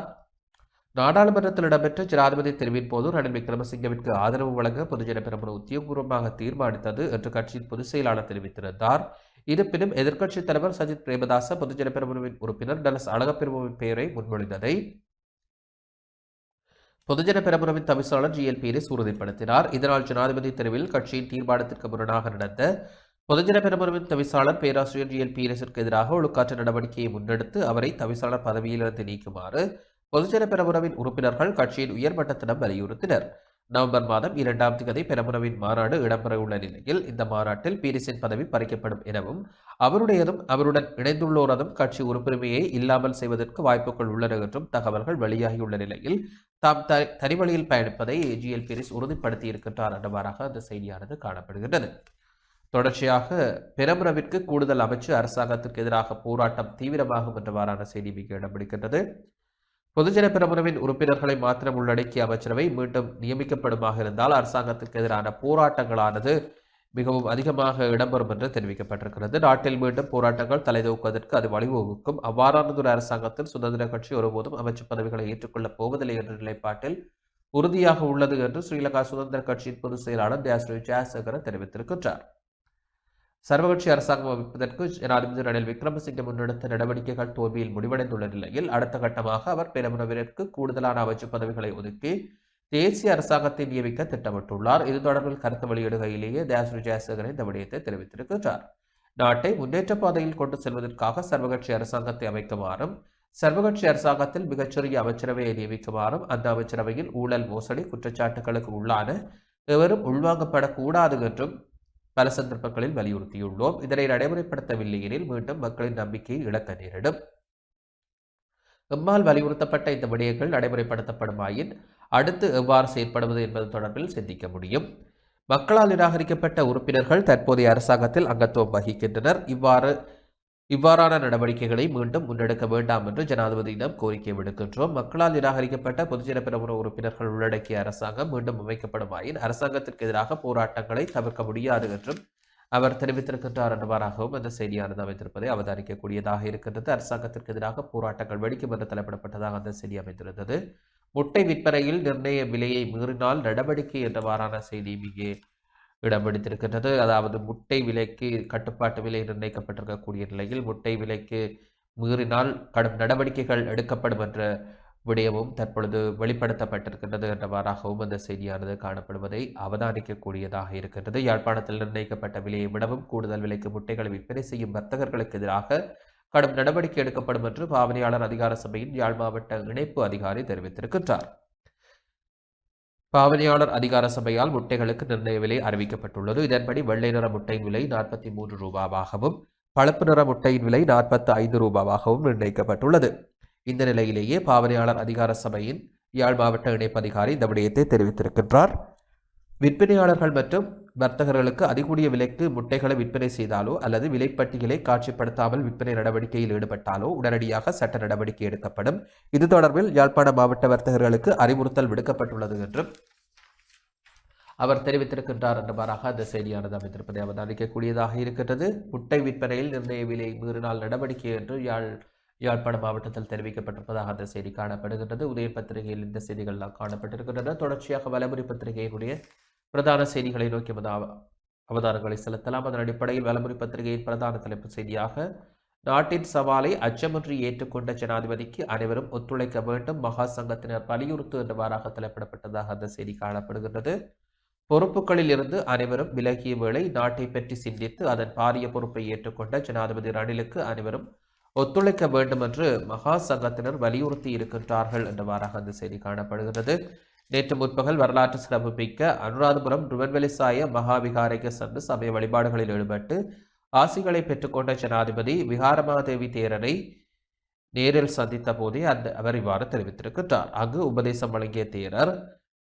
நாடாளுமன்றத்தில் இடம்பெற்ற ஜனாதிபதி தெரிவின் போது ரணில் விக்ரமசிங்கவிற்கு ஆதரவு வழங்க பொதுஜன பெரமுன உத்தியோகபூர்வமாக தீர்மானித்தது என்று கட்சியின் பொதுச் செயலாளர் தெரிவித்திருந்தார். இருப்பினும் எதிர்க்கட்சித் தலைவர் சஜித் பிரேமதாச பொதுஜன பெரமுனவின் உறுப்பினர் டலஸ் அழகப்பெருமவின் பெயரை முன்மொழிந்ததை பொதுஜன பெரமுனவின் தவிசாளர் GL பீரிஸ் உறுதிப்படுத்தினார். இதனால் ஜனாதிபதி தெரிவில் கட்சியின் தீர்மானத்திற்கு முரணாக நடந்த பொதுஜன பெரமுனவின் தவிசாளர் பேராசிரியர் GL பீரிஸிற்கு எதிராக ஒழுக்காற்று நடவடிக்கையை முன்னெடுத்து அவரை தவிசாளர் பதவியிலிருந்து நீக்குமாறு பொதுஜன பெரமுனவின் உறுப்பினர்கள் கட்சியின் உயர்மட்டத்திடம் வலியுறுத்தினர். நவம்பர் மாதம் 2ஆம் தேதி பெரமுனவின் மாநாடு இடம்பெறவுள்ள நிலையில் இந்த மாநாட்டில் பீரிஸின் பதவி பறிக்கப்படும் எனவும் அவருடையதும் அவருடன் இணைந்துள்ளோரதும் கட்சி உறுப்புரிமையை இல்லாமல் செய்வதற்கு வாய்ப்புகள் உள்ளன என்றும் தகவல்கள் வெளியாகியுள்ள நிலையில் தாம் தனி வழியில் பயணிப்பதை GL பீரிஸ் உறுதிப்படுத்தி இருக்கின்றார் என்றவாறாக அந்த செய்தியானது காணப்படுகின்றது. தொடர்ச்சியாக பெரமுனவிற்கு கூடுதல் அமைச்சு அரசாங்கத்திற்கு எதிராக போராட்டம் தீவிரமாகும் என்றவாறான செய்தி மிக இடம் பிடிக்கின்றது. பொதுஜன பெரமுனவின் உறுப்பினர்களை மாத்திரம் உள்ளடக்கிய அமைச்சரவை மீண்டும் நியமிக்கப்படுமாக இருந்தால் அரசாங்கத்திற்கு எதிரான போராட்டங்களானது மிகவும் அதிகமாக இடம்பெறும் என்று தெரிவிக்கப்பட்டிருக்கிறது. நாட்டில் மீண்டும் போராட்டங்கள் தலைதூக்குவதற்கு அது வழிவகுக்கும். அவ்வாறானதொரு அரசாங்கத்தில் சுதந்திர கட்சி ஒருபோதும் அமைச்சு பதவிகளை ஏற்றுக்கொள்ளப் போவதில்லை என்ற நிலைப்பாட்டில் உறுதியாக உள்ளது என்று ஸ்ரீலங்கா சுதந்திர கட்சியின் பொதுச் செயலாளர் தயாஸ்ரீ ஜெயசேகர தெரிவித்திருக்கின்றார். சர்வகட்சி அரசாங்கம் அமைப்பதற்கு ஜனாதிபதி ரணில் விக்ரமசிங்கே முன்னெடுத்த நடவடிக்கைகள் தோல்வியில் முடிவடைந்துள்ள நிலையில் அடுத்த கட்டமாக அவர் பெரமுனவினருக்கு கூடுதலான அமைச்சு பதவிகளை ஒதுக்கி தேசிய அரசாங்கத்தை நியமிக்க திட்டமிட்டுள்ளார். இது தொடர்பில் கருத்து வெளியிடுகையிலேயே தயாஸ்ரீ ஜெயசேகர இந்த விடயத்தை தெரிவித்திருக்கின்றார். நாட்டை முன்னேற்ற பாதையில் கொண்டு செல்வதற்காக சர்வகட்சி அரசாங்கத்தை அமைக்குமாறும் சர்வகட்சி அரசாங்கத்தில் மிகச்சிறிய அமைச்சரவையை நியமிக்குமாறும் அந்த அமைச்சரவையில் ஊழல் மோசடி குற்றச்சாட்டுகளுக்கு உள்ளான எவரும் உள்வாங்கப்படக்கூடாது என்றும் பல சந்தர்ப்பங்களில் வலியுறுத்தியுள்ளோம். இதனை நடைமுறைப்படுத்தவில்லை எனில் மீண்டும் மக்களின் நம்பிக்கையை இழக்க நேரிடும். எம்மால் வலியுறுத்தப்பட்ட இந்த விடயங்கள் நடைமுறைப்படுத்தப்படுமாயின் அடுத்து எவ்வாறு செயற்படுவது என்பது தொடர்பில் சிந்திக்க முடியும். மக்களால் நிராகரிக்கப்பட்ட உறுப்பினர்கள் தற்போதைய அரசாங்கத்தில் அங்கத்துவம் வகிக்கின்றனர். இவ்வாறான நடவடிக்கைகளை மீண்டும் முன்னெடுக்க வேண்டாம் என்று ஜனாதிபதியிடம் கோரிக்கை விடுக்கின்றோம். மக்களால் நிராகரிக்கப்பட்ட பொதுஜன பெரமுன உறுப்பினர்கள் உள்ளடக்கிய அரசாங்கம் மீண்டும் அமைக்கப்படுமாயின் அரசாங்கத்திற்கு எதிராக போராட்டங்களை தவிர்க்க முடியாது என்றும் அவர் தெரிவித்திருக்கின்றார் என்றவாறாகவும் அந்த செய்தியானது அமைந்திருப்பதை அவதானிக்கக்கூடியதாக இருக்கின்றது. அரசாங்கத்திற்கு எதிராக போராட்டங்கள் வெடிக்கும் என்று தலைப்பிடப்பட்டதாக அந்த செய்தி அமைந்திருந்தது. முட்டை விற்பனையில் நிர்ணய விலையை மீறினால் நடவடிக்கை என்றவாறான செய்தி மிக இடம் பிடித்திருக்கின்றது. அதாவது முட்டை விலைக்கு கட்டுப்பாட்டு விலை நிர்ணயிக்கப்பட்டிருக்கக்கூடிய நிலையில் முட்டை விலைக்கு மீறினால் கடும் நடவடிக்கைகள் எடுக்கப்படும் என்ற விடயமும் தற்பொழுது வெளிப்படுத்தப்பட்டிருக்கின்றது என்றவாறாகவும் அந்த செய்தியானது காணப்படுவதை அவதானிக்கக்கூடியதாக இருக்கின்றது. யாழ்ப்பாணத்தில் நிர்ணயிக்கப்பட்ட விலையை விடவும் கூடுதல் விலைக்கு முட்டைகளை விற்பனை செய்யும் வர்த்தகர்களுக்கு எதிராக கடும் நடவடிக்கை எடுக்கப்படும் என்று பாவனையாளர் அதிகார சபையின் யாழ் மாவட்ட இணைப்பு அதிகாரி தெரிவித்திருக்கின்றார். பாவனையாளர் அதிகார சபையால் முட்டைகளுக்கு நிர்ணய விலை அறிவிக்கப்பட்டுள்ளது. இதன்படி வெள்ளை நிற முட்டையின் விலை 43 ரூபாவாகவும் பழுப்பு நிற முட்டையின் விலை 45 ரூபாவாகவும் நிர்ணயிக்கப்பட்டுள்ளது. இந்த நிலையிலேயே பாவனையாளர் அதிகார சபையின் யாழ் மாவட்ட இணைப்பு அதிகாரி இந்த விடயத்தை தெரிவித்திருக்கின்றார். விற்பனையாளர்கள் மற்றும் வர்த்தகர்களுக்கு அதிகூடிய விலைக்கு முட்டைகளை விற்பனை செய்தாலோ அல்லது விலைப்பட்டியலை காட்சிப்படுத்தாமல் விற்பனை நடவடிக்கையில் ஈடுபட்டாலோ உடனடியாக சட்ட நடவடிக்கை எடுக்கப்படும். இது தொடர்பில் யாழ்ப்பாண மாவட்ட வர்த்தகர்களுக்கு அறிவுறுத்தல் விடுக்கப்பட்டுள்ளது என்றும் அவர் தெரிவித்திருக்கின்றார் என்றவாறாக அந்த செய்தியானது அமைந்திருப்பதை அவதானிக்கக்கூடியதாக இருக்கின்றது. முட்டை விற்பனையில் நிர்ணய விலை மீறினால் நடவடிக்கை என்று யாழ்ப்பாண மாவட்டத்தில் தெரிவிக்கப்பட்டிருப்பதாக அந்த செய்தி காணப்படுகின்றது. உதய பத்திரிகையில் இந்த செய்திகள்லாம் காணப்பட்டிருக்கின்றன. தொடர்ச்சியாக வலமுறை பத்திரிகையினுடைய பிரதான செய்திகளை நோக்கி அவதானங்களை செலுத்தலாம். அதன் அடிப்படையில் வலமுறை பத்திரிகையின் பிரதான தலைப்பு செய்தியாக நாட்டின் சவாலை அச்சமின்றி ஏற்றுக்கொண்ட ஜனாதிபதிக்கு அனைவரும் ஒத்துழைக்க வேண்டும், மகா சங்கத்தினர் வலியுறுத்து என்றவாறாக தலைப்பிடப்பட்டதாக அந்த செய்தி காணப்படுகின்றது. பொறுப்புகளில் இருந்து அனைவரும் விலகிய வேளை நாட்டை பற்றி சிந்தித்து அதன் பாரிய பொறுப்பை ஏற்றுக்கொண்ட ஜனாதிபதி ரணிலுக்கு அனைவரும் ஒத்துழைக்க வேண்டும் என்று மகா சங்கத்தினர் வலியுறுத்தி இருக்கின்றார்கள் என்றவாறாக அந்த செய்தி காணப்படுகிறது. நேற்று முற்பகல் வரலாற்று சிறப்புமிக்க அனுராதபுரம் ருவன்வெளிசாய மகாவிகாரைக்கு சென்று சமய வழிபாடுகளில் ஈடுபட்டு ஆசிகளை பெற்றுக்கொண்ட ஜனாதிபதி விகாரமாதேவி தேரரை நேரில் சந்தித்த போதே அவர் இவ்வாறு தெரிவித்திருக்கின்றார். அங்கு உபதேசம் வழங்கிய தேரர்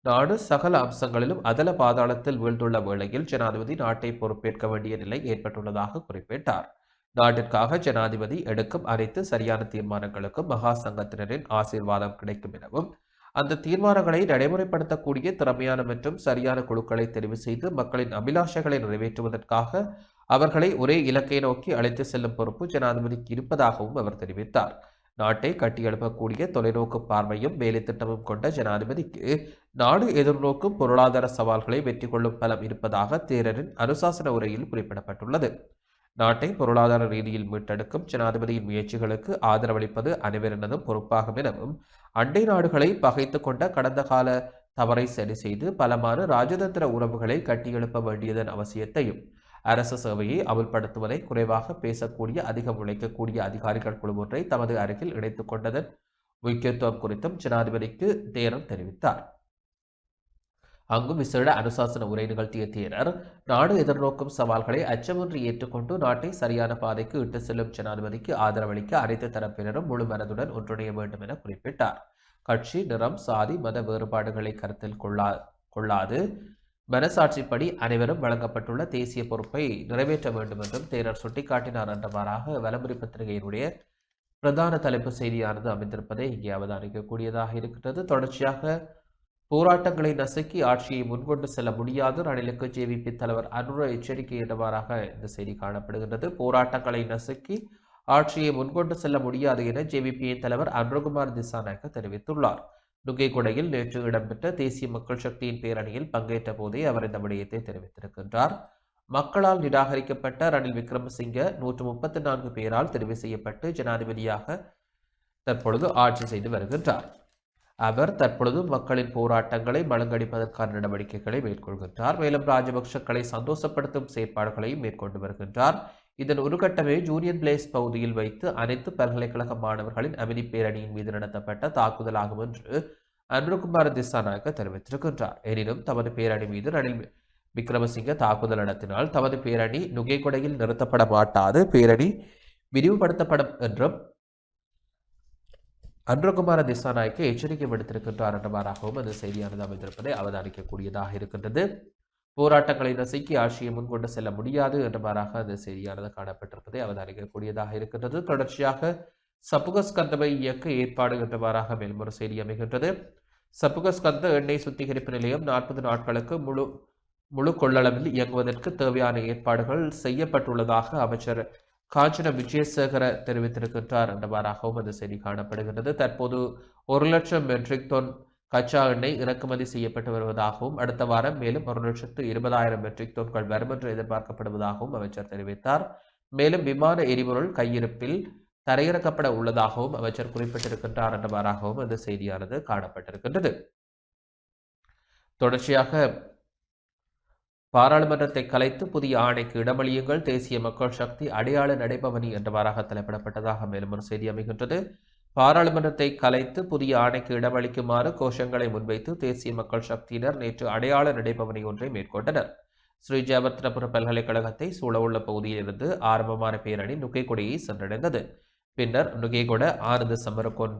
நாடு சகல அம்சங்களிலும் அதல பாதாளத்தில் வீழ்ந்துள்ள வேளையில் ஜனாதிபதி நாட்டை பொறுப்பேற்க வேண்டிய நிலை ஏற்பட்டுள்ளதாக குறிப்பிட்டார். நாட்டிற்காக ஜனாதிபதி எடுக்கும் அனைத்து சரியான தீர்மானங்களுக்கும் மகா சங்கத்தினரின் ஆசீர்வாதம் கிடைக்கும் எனவும் அந்த தீர்மானங்களை நடைமுறைப்படுத்தக்கூடிய திறமையான மற்றும் சரியான குழுக்களை தெரிவு செய்து மக்களின் அபிலாஷைகளை நிறைவேற்றுவதற்காக அவர்களை ஒரே இலக்கை நோக்கி அழைத்து செல்லும் பொறுப்பு ஜனாதிபதிக்கு இருப்பதாகவும் அவர் தெரிவித்தார். நாட்டை கட்டியெழுப்பக்கூடிய தொலைநோக்கு பார்வையும் வேலை திட்டமும் கொண்ட ஜனாதிபதிக்கு நாடு எதிர்நோக்கும் பொருளாதார சவால்களை வெற்றி கொள்ளும் பலம் இருப்பதாக தேரரின் அனுசாசன உரையில் குறிப்பிடப்பட்டுள்ளது. நாட்டை பொருளாதார ரீதியில் மீட்டெடுக்கும் ஜனாதிபதியின் முயற்சிகளுக்கு ஆதரவளிப்பது அனைவரினதும் பொறுப்பாகும் எனவும் அண்டை நாடுகளை பகைத்து கொண்ட கடந்த கால தவறை சரி செய்து பலமான ராஜதந்திர உறவுகளை கட்டியெழுப்ப வேண்டியதன் அவசியத்தையும் அரசு சேவையை அமல்படுத்துவதை குறைவாக பேசக்கூடிய அதிகம் உழைக்கக்கூடிய அதிகாரிகள் குழு ஒன்றை தமது அருகில் இணைத்துக் கொண்டதன் முக்கியத்துவம் குறித்தும் ஜனாதிபதிக்கு தேரர் தெரிவித்தார். அங்கு விசேட அனுசாசன உரை நிகழ்த்திய தேரர் நாடு எதிர்நோக்கும் சவால்களை அச்சமின்றி ஏற்றுக்கொண்டு நாட்டை சரியான பாதைக்கு இட்டு செல்லும் ஜனாதிபதிக்கு ஆதரவளிக்க அனைத்து தரப்பினரும் முழு மனதுடன் ஒன்றிணைய வேண்டும் என குறிப்பிட்டார். கட்சி, நிறம், சாதி, மத வேறுபாடுகளை கருத்தில் கொள்ளாது மனசாட்சிப்படி அனைவரும் வழங்கப்பட்டுள்ள தேசிய பொறுப்பை நிறைவேற்ற வேண்டும் என்றும் தேரர் சுட்டிக்காட்டினார் என்றவாறாக வலமுறை பத்திரிகையினுடைய பிரதான தலைப்பு செய்தியானது அமைந்திருப்பதை இங்கே அவதானிக்கக்கூடியதாக இருக்கின்றது. தொடர்ச்சியாக போராட்டங்களை நசுக்கி ஆட்சியை முன்கொண்டு செல்ல முடியாது, ரணிலுக்கு ஜேவிபி தலைவர் அனுர எச்சரிக்கை என்றவாறாக இந்த செய்தி காணப்படுகின்றது. போராட்டங்களை நசுக்கி ஆட்சியை முன்கொண்டு செல்ல முடியாது என ஜேவிபியின் தலைவர் அனுரகுமார் திசாநாயக்க தெரிவித்துள்ளார். நுகைகொடையில் நேற்று இடம்பெற்ற தேசிய மக்கள் சக்தியின் பேரணியில் பங்கேற்ற போதே அவர் இந்த விடயத்தை தெரிவித்திருக்கின்றார். மக்களால் நிராகரிக்கப்பட்ட ரணில் விக்ரமசிங்க 134 பேரால் தெரிவு செய்யப்பட்டு ஜனாதிபதியாக தற்பொழுது ஆட்சி செய்து வருகின்றார். அவர் தற்பொழுது மக்களின் போராட்டங்களை மழுங்கடிப்பதற்கான நடவடிக்கைகளை மேற்கொள்கின்றார். மேலும் ராஜபக்சக்களை சந்தோஷப்படுத்தும் செயற்பாடுகளையும் மேற்கொண்டு வருகின்றார். இதன் ஒரு கட்டமே ஜூனியன் பிளேஸ் பகுதியில் வைத்து அனைத்து பல்கலைக்கழக மாணவர்களின் அமைதி பேரணியின் மீது நடத்தப்பட்ட தாக்குதலாகும் என்று அனுரகுமார் திசாநாயக்க தெரிவித்திருக்கின்றார். எனினும் தமது பேரணி மீது ரணில் விக்ரமசிங்க தாக்குதல் நடத்தினால் தமது பேரணி நுகைகொடையில் நிறுத்தப்பட மாட்டாது, பேரணி விரிவுபடுத்தப்படும் என்றும் அனுரகுமார திசாநாயக்க எச்சரிக்கை விடுத்திருக்கின்றார் என்றவாறாகவும் அந்த செய்தியானது அமைந்திருப்பதை அவதானிக்கக்கூடியதாக இருக்கின்றது. போராட்டங்களை நசுக்கி ஆட்சியை முன்கொண்டு செல்ல முடியாது என்றவாறாக அந்த செய்தியானது காணப்பட்டிருப்பதை அவதானிக்கக்கூடியதாக இருக்கின்றது. தொடர்ச்சியாக சப்புகஸ்கந்தவை இயக்க ஏற்பாடு என்றவாறாக மேலும் ஒரு செய்தி அமைகின்றது. சப்புகஸ்கந்த எண்ணெய் சுத்திகரிப்பு நிலையம் 40 நாட்களுக்கு முழு கொள்ளளவில் இயங்குவதற்கு தேவையான ஏற்பாடுகள் செய்யப்பட்டுள்ளதாக அமைச்சர் காஞ்சன விஜயசேகர தெரிவித்திருக்கின்றார் என்றவாறாகவும் அந்த செய்தி காணப்படுகின்றது. தற்போது 1,00,000 மெட்ரிக் டன் கச்சா எண்ணெய் இறக்குமதி செய்யப்பட்டு வருவதாகவும் அடுத்த வாரம் மேலும் 1,20,000 மெட்ரிக் டன்கள் வரும் என்று எதிர்பார்க்கப்படுவதாகவும் அமைச்சர் தெரிவித்தார். மேலும் விமான எரிபொருள் கையிருப்பில் தரையிறக்கப்பட உள்ளதாகவும் அமைச்சர் குறிப்பிட்டிருக்கின்றார் என்றவாறாகவும் அந்த செய்தியானது காணப்பட்டிருக்கின்றது. தொடர்ச்சியாக பாராளுமன்றத்தை கலைத்து புதிய ஆணைக்கு இடமளியுங்கள், தேசிய மக்கள் சக்தி அடையாள நடைபவனி என்றவாறாக தலைப்பிடப்பட்டதாக மேலும் ஒரு செய்தி அமைகின்றது. பாராளுமன்றத்தை கலைத்து புதிய ஆணைக்கு இடமளிக்குமாறு கோஷங்களை முன்வைத்து தேசிய மக்கள் சக்தியினர் நேற்று அடையாள நடைபவனி ஒன்றை மேற்கொண்டனர். ஸ்ரீ ஜெயவர்த்தனபுர பல்கலைக்கழகத்தை சூழவுள்ள பகுதியிலிருந்து ஆரம்பமான பேரணி நுகைகொடையை சென்றடைந்தது. பின்னர் நுகைகொட ஆனந்த சமரகோன்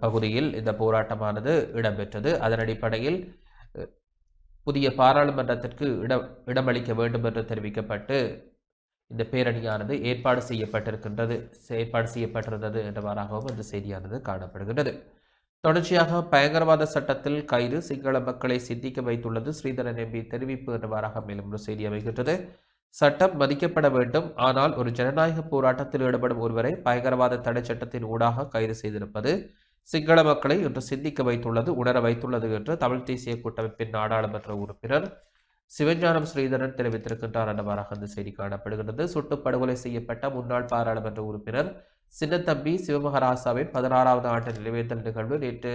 பகுதியில் இந்த போராட்டமானது இடம்பெற்றது. அதன் அடிப்படையில் புதிய பாராளுமன்றத்திற்கு இடமளிக்க வேண்டும் என்று தெரிவிக்கப்பட்டு இந்த பேரணியானது ஏற்பாடு செய்யப்பட்டிருந்தது என்றவாறாகவும் இந்த செய்தியானது காணப்படுகின்றது. தொடர்ச்சியாக பயங்கரவாத சட்டத்தில் கைது சிங்கள மக்களை சிந்திக்க வைத்துள்ளது ஸ்ரீதரன் எம்பி தெரிவிப்பு என்றவாறாக மேலும் ஒரு செய்தி அமைகின்றது. சட்டம் மதிக்கப்பட வேண்டும், ஆனால் ஒரு ஜனநாயக போராட்டத்தில் ஈடுபடும் ஒருவரை பயங்கரவாத தடை சட்டத்தின் ஊடாக கைது செய்திருப்பது சிங்கள மக்களை இன்று சிந்திக்க வைத்துள்ளது, உணர வைத்துள்ளது என்று தமிழ் தேசிய கூட்டமைப்பின் நாடாளுமன்ற உறுப்பினர் சிவஞானம் ஸ்ரீதரன் தெரிவித்திருக்கின்றார் என்றவாறாக அந்த செய்தி காணப்படுகின்றது. சுட்டு படுகொலை செய்யப்பட்ட முன்னாள் பாராளுமன்ற உறுப்பினர் சின்னத்தம்பி சிவமகராசாவின் 16வது ஆண்டு நினைவேந்தல் நிகழ்வு நேற்று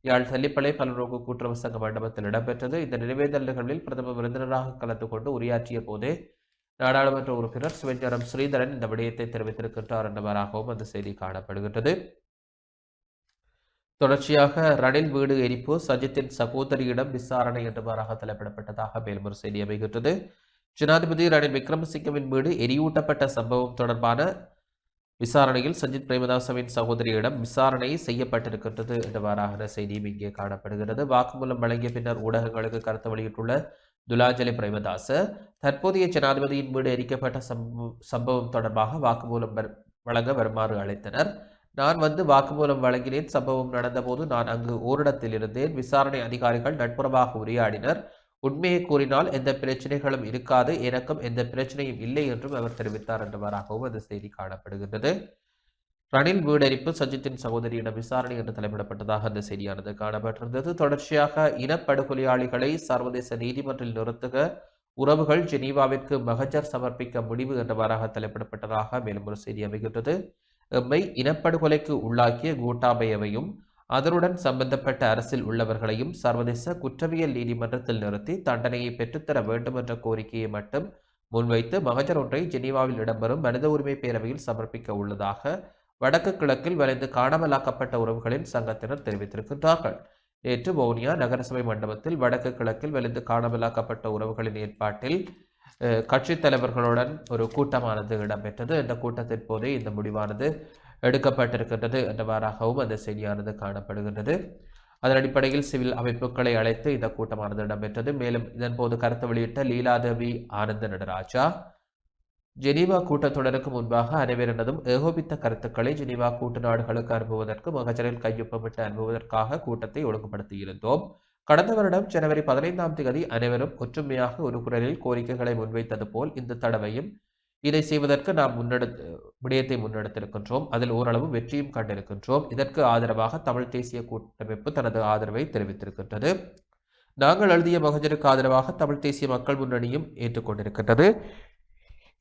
யாழ் தள்ளிப்பளை பல்நோக்கு கூட்டுறவு சங்க மண்டபத்தில் இடம்பெற்றது. இந்த நினைவேந்தல் நிகழ்வில் பிரதம விருந்தினராக கலந்து கொண்டு உரையாற்றிய போதே நாடாளுமன்ற உறுப்பினர் சிவஞானம் ஸ்ரீதரன் இந்த விடயத்தை தெரிவித்திருக்கின்றார் என்றவாறாகவும் அந்த செய்தி காணப்படுகின்றது. தொடர்ச்சியாக ரணில் வீடு எரிப்பு சஜித்தின் சகோதரியிடம் விசாரணை என்றவாறாக தலைப்பிடப்பட்டதாக மேலும் ஒரு செய்தி அமைகின்றது. ஜனாதிபதி ரணில் விக்ரமசிங்கவின் வீடு எரியூட்டப்பட்ட சம்பவம் தொடர்பான விசாரணையில் சஜித் பிரேமதாசவின் சகோதரியிடம் விசாரணை செய்யப்பட்டிருக்கின்றது என்றவாறான செய்தியும் இங்கே காணப்படுகிறது. வாக்குமூலம் வழங்கிய பின்னர் ஊடகங்களுக்கு கருத்து வெளியிட்டுள்ள துலாஞ்சலி பிரேமதாச தற்போதைய ஜனாதிபதியின் வீடு எரிக்கப்பட்ட சம்பவம் தொடர்பாக வாக்குமூலம் வழங்க வருமாறு அழைத்தனர். நான் வந்து வாக்குமூலம் வழங்கினேன். சம்பவம் நடந்தபோது நான் அங்கு ஓரிடத்தில் இருந்தேன். விசாரணை அதிகாரிகள் நட்புறவாக உரையாடினர். உண்மையை கூறினால் எந்த பிரச்சனைகளும் இருக்காது, எனக்கும் எந்த பிரச்சனையும் இல்லை என்றும் அவர் தெரிவித்தார் என்றவாறாகவும் அந்த செய்தி காணப்படுகின்றது. ரணில் வீடெரிப்பு சஜித்தின் சகோதரியிடம் விசாரணை என்று தலைப்பிடப்பட்டதாக அந்த செய்தியானது காணப்பட்டிருந்தது. தொடர்ச்சியாக இனப்படுகொலையாளிகளை சர்வதேச நீதிமன்றில் நிறுத்துக உறவுகள் ஜெனீவாவிற்கு மகஜர் சமர்ப்பிக்க முடிவு என்றவாறாக தலைப்பிடப்பட்டதாக மேலும் ஒரு செய்தி அமைகின்றது. எம்மை இனப்படுகொலைக்கு உள்ளாக்கிய கூட்டாபையவையும் அதனுடன் சம்பந்தப்பட்ட அரசில் உள்ளவர்களையும் சர்வதேச குற்றவியல் நீதிமன்றத்தில் நிறுத்தி தண்டனையை பெற்றுத்தர வேண்டும் என்ற கோரிக்கையை மட்டும் முன்வைத்து மகஜர் ஒன்றை ஜெனீவாவில் இடம்பெறும் மனித உரிமை பேரவையில் சமர்ப்பிக்க உள்ளதாக வடக்கு கிழக்கில் வளைந்து காணாமலாக்கப்பட்ட உறவுகளின் சங்கத்தினர் தெரிவித்திருக்கின்றார்கள். நேற்று வவுனியா நகரசபை மண்டபத்தில் வடக்கு கிழக்கில் வளைந்து காணாமலாக்கப்பட்ட உறவுகளின் ஏற்பாட்டில் கட்சித் தலைவர்களுடன் ஒரு கூட்டமானது இடம்பெற்றது. இந்த கூட்டத்தின் போதே இந்த முடிவானது எடுக்கப்பட்டிருக்கின்றது என்றவாறாகவும் அந்த செய்தியானது காணப்படுகின்றது. அதன் அடிப்படையில் சிவில் அமைப்புகளை அழைத்து இந்த கூட்டமானது இடம்பெற்றது. மேலும் இதன்போது கருத்து வெளியிட்ட லீலாதேவி ஆனந்த நடராஜா, ஜெனீவா கூட்டத்தொடருக்கு முன்பாக அனைவரினதும் ஏகோபித்த கருத்துக்களை ஜெனீவா கூட்டு நாடுகளுக்கு அனுப்புவதற்கு மகஜரில் கையொப்பமிட்டு அனுப்புவதற்காக கூட்டத்தை ஒழுங்குபடுத்தியிருந்தோம். கடந்த வருடம் ஜனவரி 15ஆம் தேதி அனைவரும் ஒற்றுமையாக ஒரு குரலில் கோரிக்கைகளை முன்வைத்தது போல் இந்த தடவையும் இதை செய்வதற்கு நாம் விடயத்தை முன்னெடுத்திருக்கின்றோம். அதில் ஓரளவு வெற்றியும் கண்டிருக்கின்றோம். இதற்கு ஆதரவாக தமிழ் தேசிய கூட்டமைப்பு தனது ஆதரவை தெரிவித்திருக்கின்றது. நாங்கள் எழுதிய மகஜருக்கு ஆதரவாக தமிழ் தேசிய மக்கள் முன்னணியும் ஏற்றுக்கொண்டிருக்கின்றது.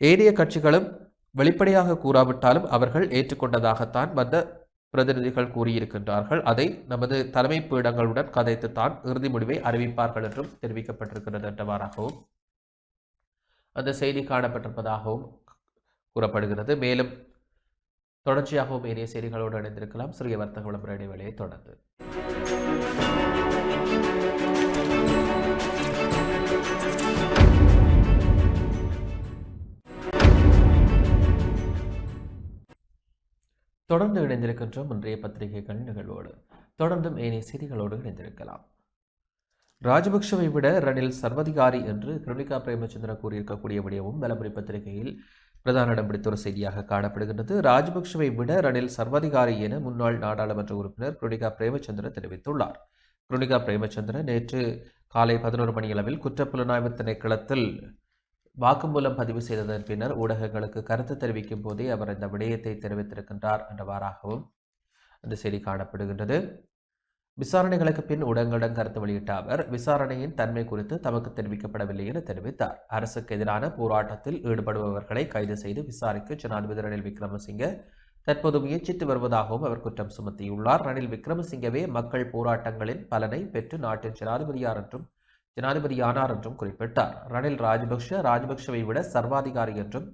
ஏனைய கட்சிகளும் வெளிப்படையாக கூறாவிட்டாலும் அவர்கள் ஏற்றுக்கொண்டதாகத்தான் வந்த பிரதிநிதிகள் கூறியிருக்கின்றார்கள். அதை நமது தலைமை பீடங்களுடன் கதைத்துத்தான் இறுதி முடிவை அறிவிப்பார்கள் என்றும் தெரிவிக்கப்பட்டிருக்கிறது என்றவாறாகவும் அந்த செய்தி காணப்பட்டிருப்பதாகவும் கூறப்படுகிறது. மேலும் தொடர்ச்சியாகவும் ஏனைய செய்திகளோடு இணைந்திருக்கலாம். சிறிய வர்த்தக விளம்பர இடைவேளையை தொடர்ந்து தொடர்ந்து இணைந்திருக்கின்றோம். இன்றைய பத்திரிகைகள் நிகழ்வோடு தொடர்ந்தும் ஏனைய செய்திகளோடு இணைந்திருக்கலாம். ராஜபக்ஷவை விட ரணில் சர்வதிகாரி என்று கிருணிகா பிரேமச்சந்திர கூறியிருக்கக்கூடிய விடயமும் பலமுறை பத்திரிகையில் பிரதான இடம் பிடித்த ஒரு செய்தியாக காணப்படுகின்றது. ராஜபக்ஷவை விட ரணில் சர்வதிகாரி என முன்னாள் நாடாளுமன்ற உறுப்பினர் கிருணிகா பிரேமச்சந்திர தெரிவித்துள்ளார். கிருணிகா பிரேமச்சந்திர நேற்று காலை 11 மணியளவில் குற்றப்புலனாய்வு திணைக்களத்தில் வாக்குமூலம் பதிவு செய்ததன் பின்னர் ஊடகங்களுக்கு கருத்து தெரிவிக்கும் போதே அவர் இந்த விடயத்தை தெரிவித்திருக்கின்றார் என்றவாறாகவும் அந்த செய்தி காணப்படுகின்றது. விசாரணைகளுக்கு பின் ஊடகங்களிடம் கருத்து வெளியிட்ட அவர் விசாரணையின் தன்மை குறித்து தமக்கு தெரிவிக்கப்படவில்லை என தெரிவித்தார். அரசுக்கு எதிரான போராட்டத்தில் ஈடுபடுபவர்களை கைது செய்து விசாரிக்க ஜனாதிபதி ரணில் விக்ரமசிங்கே தற்போது முயற்சித்து வருவதாகவும் அவர் குற்றம் சுமத்தியுள்ளார். ரணில் விக்ரமசிங்கவே மக்கள் போராட்டங்களின் பலனை பெற்று நாட்டின் ஜனாதிபதியானார் என்றும் குறிப்பிட்டார். ரணில் ராஜபக்ஷவை விட சர்வாதிகாரி என்றும்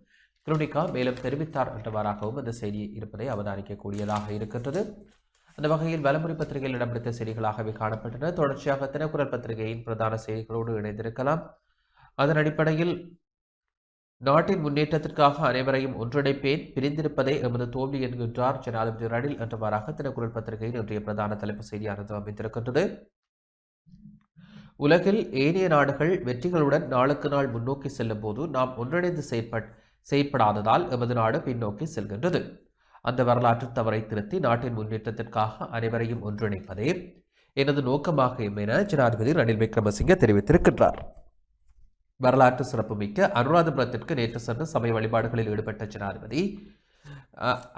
கிருணிகா மேலும் தெரிவித்தார் என்றவாறாகவும் இந்த செய்தி இருப்பதை அவதானிக்கக்கூடியதாக இருக்கின்றது. அந்த வகையில் வலமுறை பத்திரிகையில் இடம்பிடித்த செய்திகளாகவே காணப்பட்டன. தொடர்ச்சியாக தினக்குரல் பத்திரிகையின் பிரதான செய்திகளோடு இணைந்திருக்கலாம். அதன் அடிப்படையில் நாட்டின் முன்னேற்றத்திற்காக அனைவரையும் ஒன்றிணைப்பேன், பிரிந்திருப்பதே எமது தோல்வி என்கின்றார் ஜனாதிபதி ரணில் என்றவாறாக தினக்குரல் பத்திரிகையின் இன்றைய பிரதான தலைப்பு செய்தியானது அமைந்திருக்கின்றது. உலகில் ஏனைய நாடுகள் வெற்றிகளுடன் நாளுக்கு நாள் முன்னோக்கி செல்லும் போது நாம் ஒன்றிணைந்து செயற்படாததால் எமது நாடு பின்னோக்கி செல்கின்றது. அந்த வரலாற்று தவறை திருத்தி நாட்டின் முன்னேற்றத்திற்காக அனைவரையும் ஒன்றிணைப்பதே எனது நோக்கமாகும் என ஜனாதிபதி ரணில் விக்ரமசிங்கே தெரிவித்திருக்கின்றார். வரலாற்று சிறப்புமிக்க அனுராதபுரத்திற்கு நேற்று சென்று சமய வழிபாடுகளில் ஈடுபட்ட ஜனாதிபதி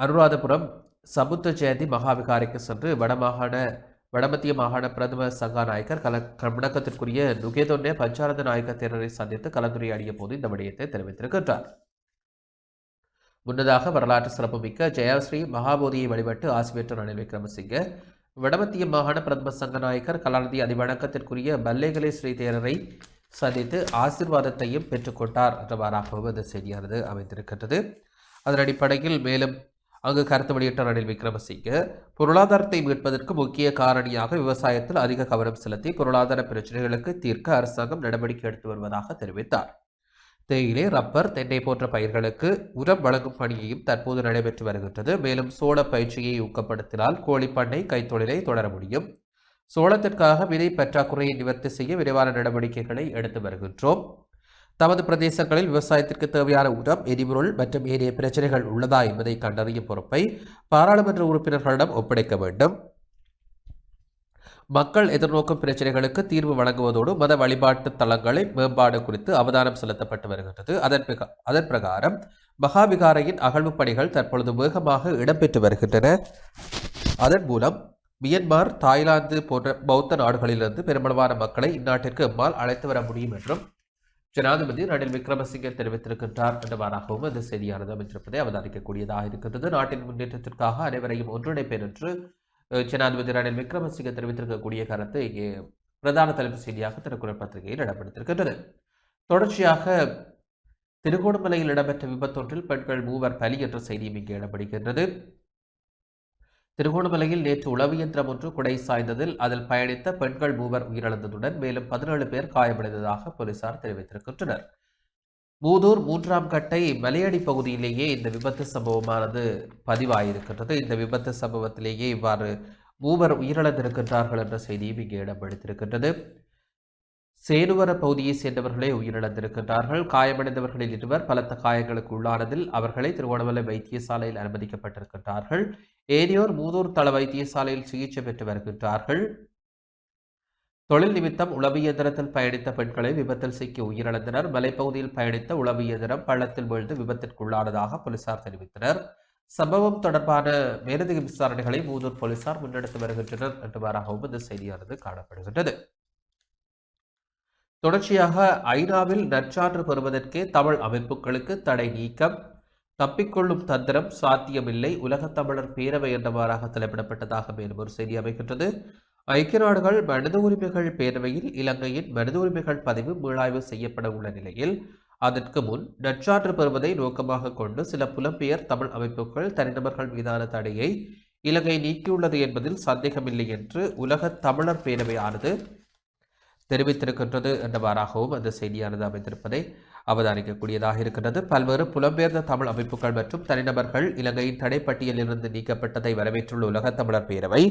அனுராதபுரம் சமுத்த ஜெயந்தி மகாவிகாரிக்கு சென்று வடமத்திய மாகாண பிரதம சங்காநாயக்கர் வணக்கத்திற்குரிய நுகேதொன்னே பஞ்சாரத நாயக்க தேரரை சந்தித்து கலந்துரையாடிய போது இந்த விடயத்தை தெரிவித்திருக்கின்றார். முன்னதாக வரலாற்று சிறப்புமிக்க ஜெயஸ்ரீ மகாபோதியை வழிபட்டு ஆசி பெற்ற ரணில் விக்ரமசிங்கே வடமத்திய மாகாண பிரதம சங்கநாயக்கர் கலாநிதி அதிவணக்கத்திற்குரிய பல்லேகலை ஸ்ரீ தேரரை சந்தித்து ஆசீர்வாதத்தையும் பெற்றுக்கொண்டார் என்றவாறாகவும் இந்த செய்தியானது அமைந்திருக்கின்றது. அதன் அடிப்படையில் மேலும் அங்கு கருத்து வெளியிட்ட ரணில் விக்ரமசிங்கே பொருளாதாரத்தை மீட்பதற்கு முக்கிய காரணியாக விவசாயத்தில் அதிக கவனம் செலுத்தி பொருளாதார பிரச்சனைகளுக்கு தீர்க்க அரசாங்கம் நடவடிக்கை எடுத்து வருவதாக தெரிவித்தார். தேயிலை, ரப்பர், தென்னை போன்ற பயிர்களுக்கு உரம் வழங்கும் பணியையும் தற்போது நடைபெற்று வருகின்றது. மேலும் சோள பயிற்சியை ஊக்கப்படுத்தினால் கோழிப்பண்ணை கைத்தொழிலை தொடர முடியும். சோளத்திற்காக விதை பற்றாக்குறையை நிவர்த்தி செய்ய விரைவான நடவடிக்கைகளை எடுத்து வருகின்றோம். தமது பிரதேசங்களில் விவசாயத்திற்கு தேவையான உரம், எரிபொருள் மற்றும் ஏனைய பிரச்சனைகள் உள்ளதா என்பதை கண்டறியும் பொறுப்பை பாராளுமன்ற உறுப்பினர்களிடம் ஒப்படைக்க வேண்டும். மக்கள் எதிர்நோக்கும் பிரச்சனைகளுக்கு தீர்வு வழங்குவதோடு மத வழிபாட்டு தலங்களின் மேம்பாடு குறித்து அவதானம் செலுத்தப்பட்டு வருகின்றது. அதன் பிரகாரம் மகாவிகாரையின் அகழ்வு பணிகள் தற்பொழுது வேகமாக இடம்பெற்று வருகின்றன. அதன் மூலம் மியன்மார், தாய்லாந்து போன்ற பௌத்த நாடுகளிலிருந்து பெருமளவான மக்களை இந்நாட்டிற்கு எம்மால் அழைத்து வர முடியும் என்றும் ஜனாதிபதி ரணில் விக்ரமசிங்கே தெரிவித்திருக்கின்றார் என்றவாறாகவும் இந்த செய்தியானது அமைந்திருப்பதை அவதானிக்கக்கூடியதாக இருக்கின்றது. நாட்டின் முன்னேற்றத்திற்காக அனைவரையும் ஒன்றிணைப்பேன் என்று ஜனாதிபதி ரணில் விக்ரமசிங்கே தெரிவித்திருக்கக்கூடிய கருத்து இங்கே பிரதான தலைப்பு செய்தியாக தினக்குரல் பத்திரிகையில் இடம்பெற்றிருக்கின்றது. தொடர்ச்சியாக திருகோணமலையில் இடம்பெற்ற விபத்தொன்றில் பெண்கள் 3 பலி என்ற செய்தியும் இங்கே இடம்பெறுகின்றது. திருகோணமலையில் நேற்று உளவு இயந்திரம் ஒன்று குடை சாய்ந்ததில் அதில் பயணித்த பெண்கள் 3 உயிரிழந்ததுடன் மேலும் 17 பேர் காயமடைந்ததாக போலீசார் தெரிவித்திருக்கின்றனர். மூதூர் 3ஆம் கட்டை மலையடி பகுதியிலேயே இந்த விபத்து சம்பவமானது பதிவாயிருக்கின்றது. இந்த விபத்து சம்பவத்திலேயே இவ்வாறு மூவர் உயிரிழந்திருக்கின்றார்கள் என்ற செய்தியும் இங்கே இடம் பிடித்திருக்கின்றது. சேனுவர பகுதியை சேர்ந்தவர்களே உயிரிழந்திருக்கின்றார்கள். காயமடைந்தவர்களில் இருவர் பலத்த காயங்களுக்கு உள்ளானதில் அவர்களை திருவோணமலை வைத்தியசாலையில் அனுமதிக்கப்பட்டிருக்கின்றார்கள். ஏனையோர் மூதூர் தள வைத்தியசாலையில் சிகிச்சை பெற்று வருகின்றார்கள். தொழில் நிமித்தம் உளவு இயந்திரத்தில் பயணித்த பெண்களை விபத்தில் சிக்கி உயிரிழந்தனர். மலைப்பகுதியில் பயணித்த உளவு இயந்திரம் பள்ளத்தில் வீழ்ந்து விபத்திற்குள்ளானதாக போலீசார் தெரிவித்தனர். சம்பவம் தொடர்பான மேலதிக விசாரணைகளை மூதூர் போலீசார் முன்னெடுத்து வருகின்றனர் என்றவாறாகவும் இந்த செய்தியானது காணப்படுகின்றது. தொடர்ச்சியாக ஐநாவில் நற்சான்று பெறுவதற்கே தமிழ் அமைப்புகளுக்கு தடை நீக்கம், தப்பிக்கொள்ளும் தந்திரம் சாத்தியமில்லை, உலகத் தமிழர் பேரவை என்றவாறாக தலைப்பிடப்பட்டதாக மேலும் ஒரு செய்தி அமைகின்றது. ஐக்கிய நாடுகள் மனித உரிமைகள் பேரவையில் இலங்கையின் மனித உரிமைகள் பதிவு மீளாய்வு செய்யப்பட உள்ள நிலையில் அதற்கு முன் நற்சான்று பெறுவதை நோக்கமாக கொண்டு சில புலம்பெயர் தமிழ் அமைப்புகள் தனிநபர்கள் மீதான தடையை இலங்கை நீக்கியுள்ளது என்பதில் சந்தேகமில்லை என்று உலக தமிழர் பேரவையானது தெரிவித்திருக்கின்றது என்றவாறாகவும் அந்த செய்தியானது அமைந்திருப்பதை அவதானிக்கக்கூடியதாக இருக்கின்றது. பல்வேறு புலம்பெயர்ந்த தமிழ் அமைப்புகள் மற்றும் தனிநபர்கள் இலங்கையின் தடைப்பட்டியலிருந்து நீக்கப்பட்டதை வரவேற்றுள்ள உலக தமிழர் பேரவை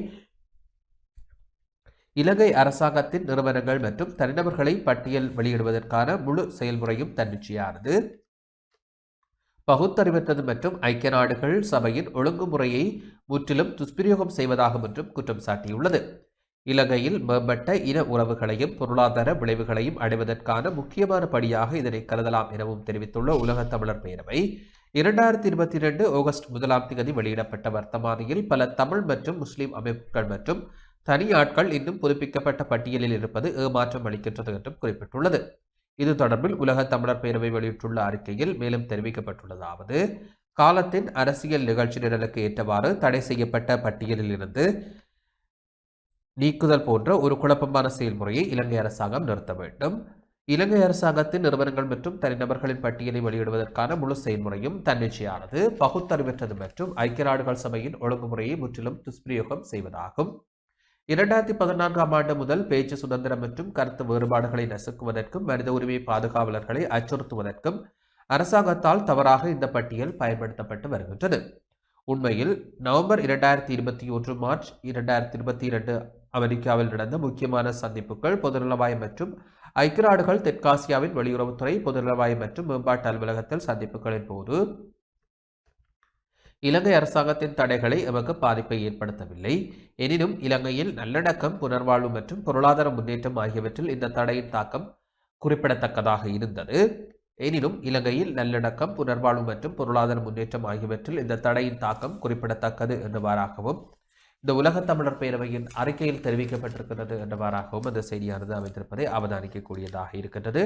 இலங்கை அரசாங்கத்தின் நிறுவனங்கள் மற்றும் தனிநபர்களை பட்டியல் வெளியிடுவதற்கான முழு செயல்முறையும் தன்னிச்சையானது, பகுத்தறிவற்றது மற்றும் ஐக்கிய நாடுகள் சபையின் ஒழுங்குமுறையை முற்றிலும் துஷ்பிரயோகம் செய்வதாகும் என்றும் குற்றம் சாட்டியுள்ளது. இலங்கையில் மேம்பட்ட இன உறவுகளையும் பொருளாதார விளைவுகளையும் அடைவதற்கான முக்கியமான படியாக இதனை கருதலாம் எனவும் தெரிவித்துள்ள உலக தமிழர் பேரவை 2022 ஆகஸ்ட் 1 வெளியிடப்பட்ட வர்த்தமானியில் பல தமிழ் மற்றும் முஸ்லிம் அமைப்புகள் மற்றும் தனியாட்கள் இன்னும் புதுப்பிக்கப்பட்ட பட்டியலில் இருப்பது ஏமாற்றம் அளிக்கின்றது என்றும் குறிப்பிட்டுள்ளது. இது தொடர்பில் உலக தமிழர் பேரவை வெளியிட்டுள்ள அறிக்கையில் மேலும் தெரிவிக்கப்பட்டுள்ளதாவது, காலத்தின் அரசியல் நிகழ்ச்சி நிரலுக்கு ஏற்றவாறு தடை செய்யப்பட்ட பட்டியலில் இருந்து நீக்குதல் போன்ற ஒரு குழப்பமான செயல்முறையை இலங்கை அரசாங்கம் நிறுத்த வேண்டும். இலங்கை அரசாங்கத்தின் நிறுவனங்கள் மற்றும் தனிநபர்களின் பட்டியலை வெளியிடுவதற்கான முழு செயல்முறையும் தன்னிச்சையானது, பகுத்தறிவற்றது மற்றும் ஐக்கிய நாடுகள் சபையின் ஒழுங்குமுறையை முற்றிலும் துஷ்பிரயோகம் செய்வதாகும். 2014 ஆண்டு முதல் பேச்சு சுதந்திரம் மற்றும் கருத்து வேறுபாடுகளை நசுக்குவதற்கும் மனித உரிமை பாதுகாவலர்களை அச்சுறுத்துவதற்கும் அரசாங்கத்தால் தவறாக இந்த பட்டியல் பயன்படுத்தப்பட்டு வருகின்றது. உண்மையில் நவம்பர் 2021 மார்ச் 2022 அமெரிக்காவில் நடந்த முக்கியமான சந்திப்புகள் பொதுநலவாயம் மற்றும் ஐக்கிய நாடுகள் தெற்காசியாவின் வெளியுறவுத்துறை பொதுநலவாயம் மற்றும் மேம்பாட்டு அலுவலகத்தில் சந்திப்புகளின் போது இலங்கை அரசாங்கத்தின் தடைகளை எமக்கு பாதிப்பை ஏற்படுத்தவில்லை. எனினும் இலங்கையில் நல்லடக்கம், புனர்வாழ்வு மற்றும் பொருளாதார முன்னேற்றம் ஆகியவற்றில் இந்த தடையின் தாக்கம் குறிப்பிடத்தக்கதாக இருந்தது. எனினும் இலங்கையில் நல்லடக்கம், புனர்வாழ்வு மற்றும் பொருளாதார முன்னேற்றம் ஆகியவற்றில் இந்த தடையின் தாக்கம் குறிப்பிடத்தக்கது என்றவாறாகவும் இந்த உலக தமிழர் பேரவையின் அறிக்கையில் தெரிவிக்கப்பட்டிருக்கிறது என்றவாறாகவும் அந்த செய்தியானது அமைந்திருப்பதை அவதானிக்கக்கூடியதாக இருக்கின்றது.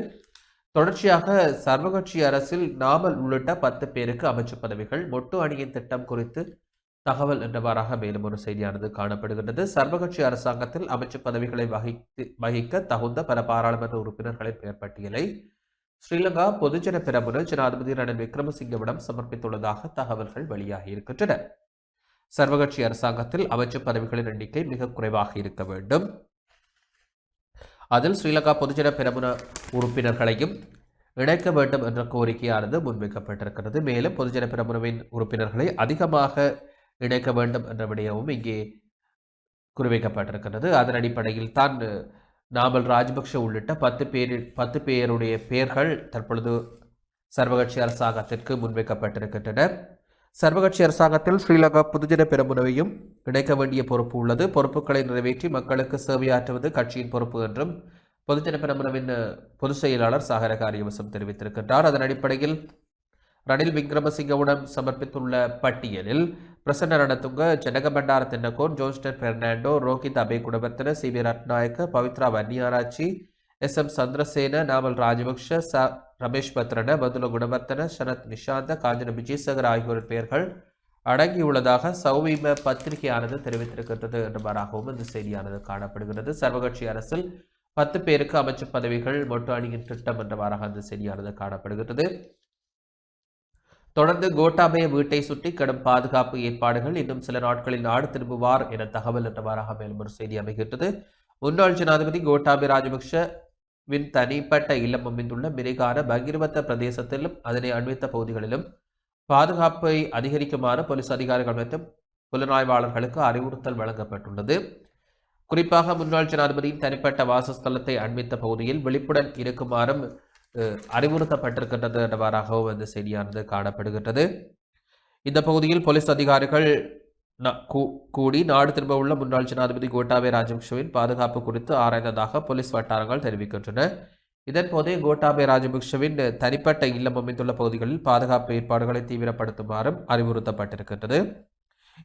தொடர்ச்சியாக சர்வகட்சி அரசில் நாமல் உள்ளிட்ட 10 பேருக்கு அமைச்சு பதவிகள், மொட்டு அணியின் திட்டம் குறித்து தகவல் என்றவாறாக மேலும் ஒரு செய்தியானது காணப்படுகின்றது. சர்வகட்சி அரசாங்கத்தில் அமைச்சு பதவிகளை வகிக்க தகுந்த பல பாராளுமன்ற உறுப்பினர்களின் பெயர் பட்டியலை ஸ்ரீலங்கா பொதுஜன பெரமுன ஜனாதிபதி ரணில் விக்ரமசிங்கவிடம் சமர்ப்பித்துள்ளதாக தகவல்கள் வெளியாகி இருக்கின்றன. சர்வகட்சி அரசாங்கத்தில் அமைச்சு பதவிகளின் எண்ணிக்கை மிக குறைவாக இருக்க வேண்டும். அதில் ஸ்ரீலங்கா பொதுஜன பெரமுன உறுப்பினர்களையும் இணைக்க வேண்டும் என்ற கோரிக்கையானது முன்வைக்கப்பட்டிருக்கிறது. மேலும் பொதுஜன பெரமுனவின் உறுப்பினர்களை அதிகமாக இணைக்க வேண்டும் என்ற விடயமும் இங்கே குறிவைக்கப்பட்டிருக்கிறது. அதன் அடிப்படையில் தான் நாமல் ராஜபக்ஷ உள்ளிட்ட 10 பேருடைய பெயர்கள் தற்பொழுது சர்வகட்சி அரசாங்கத்திற்கு முன்வைக்கப்பட்டிருக்கின்றன. சர்வகட்சி அரசாங்கத்தில் ஸ்ரீலங்கா பொதுஜன பெரமுனவையும் இணைக்க வேண்டிய பொறுப்பு உள்ளது. பொறுப்புகளை நிறைவேற்றி மக்களுக்கு சேவையாற்றுவது கட்சியின் பொறுப்பு என்றும் பொதுஜன பெரமுனவின் பொதுச் செயலாளர் சாகர காரியவசம் தெரிவித்திருக்கின்றார். அதன் அடிப்படையில் ரணில் விக்ரமசிங்கவுடன் சமர்ப்பித்துள்ள பட்டியலில் Prasanna Ranatunga, Janaka Bandara Tennakoon, Johnston Fernando, Rohitha Abeygunawardena, C V. Ratnayake, Pavithra Wanniarachchi, S M. Chandrasena, Namal Rajapaksa, Ramesh Pathirana, Bandula Gunawardena, Sanath Nishantha, Kanchana Wijesekera ஆகியோரின் பெயர்கள் அடங்கியுள்ளதாக சௌவீம பத்திரிகையானது தெரிவித்திருக்கின்றது என்றவாறாகவும் இந்த செய்தியானது காணப்படுகிறது. சர்வகட்சி அரசில் 10 பேருக்கு அமைச்சு பதவிகள், மொட்டு அணியின் திட்டம் என்றவாறாக அந்த செய்தியானது காணப்படுகிறது. தொடர்ந்து கோட்டாபய வீட்டை சுற்றி கடும் பாதுகாப்பு ஏற்பாடுகள், இன்னும் சில நாட்களில் நாடு திரும்புவார் என தகவல் என்றவாறாக மேலும் ஒரு செய்தி அமைகின்றது. முன்னாள் ஜனாதிபதி கோட்டாபய ராஜபக்ஷவின் தனிப்பட்ட இல்லம் அமைந்துள்ள மிரிகான பகிர்வத்த பிரதேசத்திலும் அதனை அண்மித்த பகுதிகளிலும் பாதுகாப்பை அதிகரிக்குமாறு போலீஸ் அதிகாரிகள் மற்றும் புலனாய்வாளர்களுக்கு அறிவுறுத்தல் வழங்கப்பட்டுள்ளது. குறிப்பாக முன்னாள் ஜனாதிபதியின் தனிப்பட்ட வாசஸ்தலத்தை அண்மித்த பகுதியில் விழிப்புடன் இருக்குமாறும் அறிவுறுத்தப்பட்டிருக்கின்றது என்றவாறாகவும் இந்த செய்தியானது காணப்படுகின்றது. இந்த பகுதியில் போலீஸ் அதிகாரிகள் கூடி நாடு திரும்ப உள்ள முன்னாள் ஜனாதிபதி கோட்டாபய ராஜபக்ஷவின் பாதுகாப்பு குறித்து ஆராய்ந்ததாக போலீஸ் வட்டாரங்கள் தெரிவிக்கின்றன. இதன்போதே கோட்டாபய ராஜபக்ஷவின் தனிப்பட்ட இல்லம் அமைந்துள்ள பகுதிகளில் பாதுகாப்பு ஏற்பாடுகளை தீவிரப்படுத்துமாறும் அறிவுறுத்தப்பட்டிருக்கின்றது.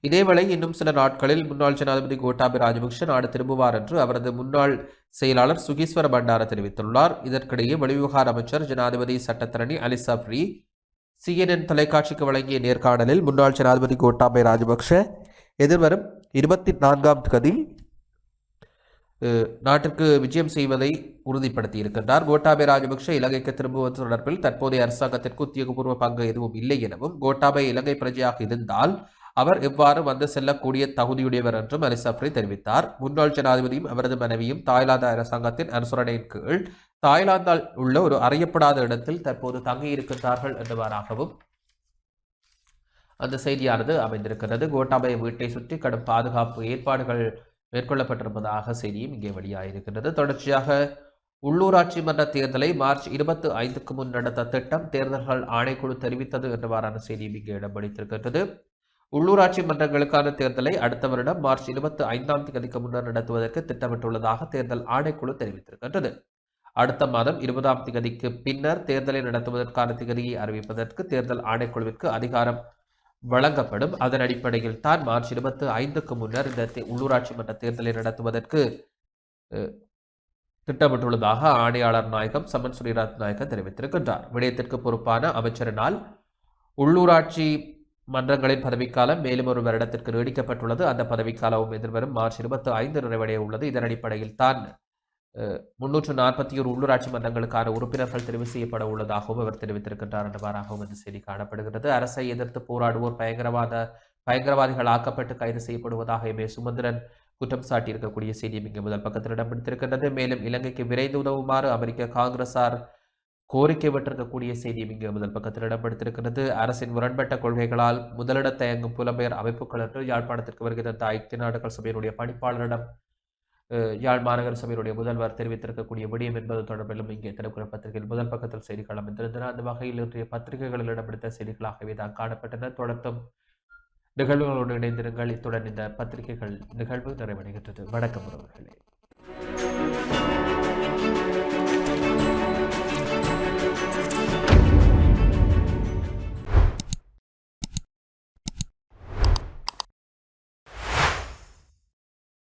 இதேவேளை இன்னும் சில நாட்களில் முன்னாள் ஜனாதிபதி கோட்டாபய ராஜபக்ஷ நாடு திரும்புவார் என்று அவரது முன்னாள் செயலாளர் சுகீஸ்வர பண்டார தெரிவித்துள்ளார். இதற்கிடையே வெளிவிவகார அமைச்சர் ஜனாதிபதி சட்டத்தரணி அலிசா ஃப்ரீ CNN தொலைக்காட்சிக்கு வழங்கிய நேர்காணலில் முன்னாள் ஜனாதிபதி கோட்டாபய ராஜபக்ஷ எதிர்வரும் 24ஆம் தேதி நாட்டிற்கு விஜயம் செய்வதை உறுதிப்படுத்தியிருக்கின்றார். கோட்டாபய ராஜபக்ஷ இலங்கைக்கு திரும்புவது தொடர்பில் தற்போதைய அரசாங்கத்திற்கு உத்தியோகபூர்வ பங்கு எதுவும் இல்லை எனவும், கோட்டாபய இலங்கை பிரஜையாக இருந்தால் அவர் எவ்வாறு வந்து செல்லக்கூடிய தகுதியுடையவர் என்றும் அலிசப்ரி தெரிவித்தார். முன்னாள் ஜனாதிபதியும் அவரது மனைவியும் தாய்லாந்து அரசாங்கத்தின் அனுசரணையின் கீழ் தாய்லாந்தால் உள்ள ஒரு அறியப்படாத இடத்தில் தற்போது தங்கியிருக்கின்றார்கள் என்றவாறாகவும் அந்த செய்தியானது அமைந்திருக்கிறது. கோட்டாபய வீட்டை சுற்றி கடும் பாதுகாப்பு ஏற்பாடுகள் மேற்கொள்ளப்பட்டிருப்பதாக செய்தியும் இங்கே வெளியாகியிருக்கின்றது. தொடர்ச்சியாக உள்ளூராட்சி மன்ற தேர்தலை மார்ச் 25க்கு முன் நடத்த திட்டம் தேர்தல்கள் ஆணைக்குழு தெரிவித்தது என்றவாறான செய்தியும் இங்கே இடம் பிடித்திருக்கின்றது. உள்ளூராட்சி மன்றங்களுக்கான தேர்தலை அடுத்த வருடம் மார்ச் 25ஆம் தேதிக்கு முன்னர் நடத்துவதற்கு திட்டமிட்டுள்ளதாக தேர்தல் ஆணைக்குழு தெரிவித்திருக்கின்றது. அடுத்த மாதம் 20ஆம் தேதிக்கு பின்னர் தேர்தலை நடத்துவதற்கான தேதியை அறிவிப்பதற்கு தேர்தல் ஆணைக்குழுவிற்கு அதிகாரம் வழங்கப்படும். அதன் அடிப்படையில் தான் மார்ச் 25க்கு முன்னர் இந்த உள்ளூராட்சி மன்ற தேர்தலை நடத்துவதற்கு திட்டமிட்டுள்ளதாக ஆணையாளர் நாயகம் சமன் சுரீராத் நாயக்க தெரிவித்திருக்கின்றார். விடயத்திற்கு பொறுப்பான அமைச்சரினால் உள்ளூராட்சி மன்றங்களின் பதவிக்காலம் மேலும் ஒரு வருடத்திற்கு நீடிக்கப்பட்டுள்ளது. அந்த பதவிக்காலமும் எதிர்வரும் மார்ச் 25 நிறைவடைய உள்ளது. இதன் அடிப்படையில் தான் 341 உள்ளூராட்சி மன்றங்களுக்கான உறுப்பினர்கள் தெரிவு செய்யப்பட உள்ளதாகவும் அவர் தெரிவித்திருக்கின்றார் என்றவாறாகவும் இந்த செய்தி காணப்படுகிறது. அரசை எதிர்த்து போராடுவோர் பயங்கரவாதிகள் ஆக்கப்பட்டு கைது செய்யப்படுவதாக எம் ஏ சுமந்திரன் குற்றம் சாட்டியிருக்கக்கூடிய செய்தியும் இங்கு முதல் பக்கத்தில் இடம் பிடித்திருக்கின்றது. மேலும் இலங்கைக்கு விரைந்து உதவுமாறு அமெரிக்க காங்கிரசார் கோரிக்கை விட்டிருக்கக்கூடிய செய்தியும் இங்கு முதல் பக்கத்தில் இடம்பெடுத்திருக்கிறது. அரசின் முரண்பட்ட கொள்கைகளால் முதலிடத்தை இயங்கும் புலம்பெயர் அமைப்புகள் என்று யாழ்ப்பாணத்திற்கு வருகிற ஐக்கிய நாடுகள் சபையினுடைய பணிப்பாளரிடம் யாழ் மாநகர சபையினுடைய முதல்வர் தெரிவித்திருக்கக்கூடிய விடயம் என்பது தொடர்பிலும் இங்கே தினக்குரல் பத்திரிகையில் முதல் பக்கத்தில் செய்திகள் அமைந்திருந்தன. அந்த வகையில் இன்றைய பத்திரிகைகளில் இடம்பெடுத்த செய்திகளாகவே தான் காணப்பட்டன. தொடர்ந்தும் நிகழ்வுகளோடு இணைந்திருங்கள். இத்துடன் இந்த பத்திரிகைகள் நிகழ்வு நிறைவடைகின்றது. வணக்கம் உறவுகளே.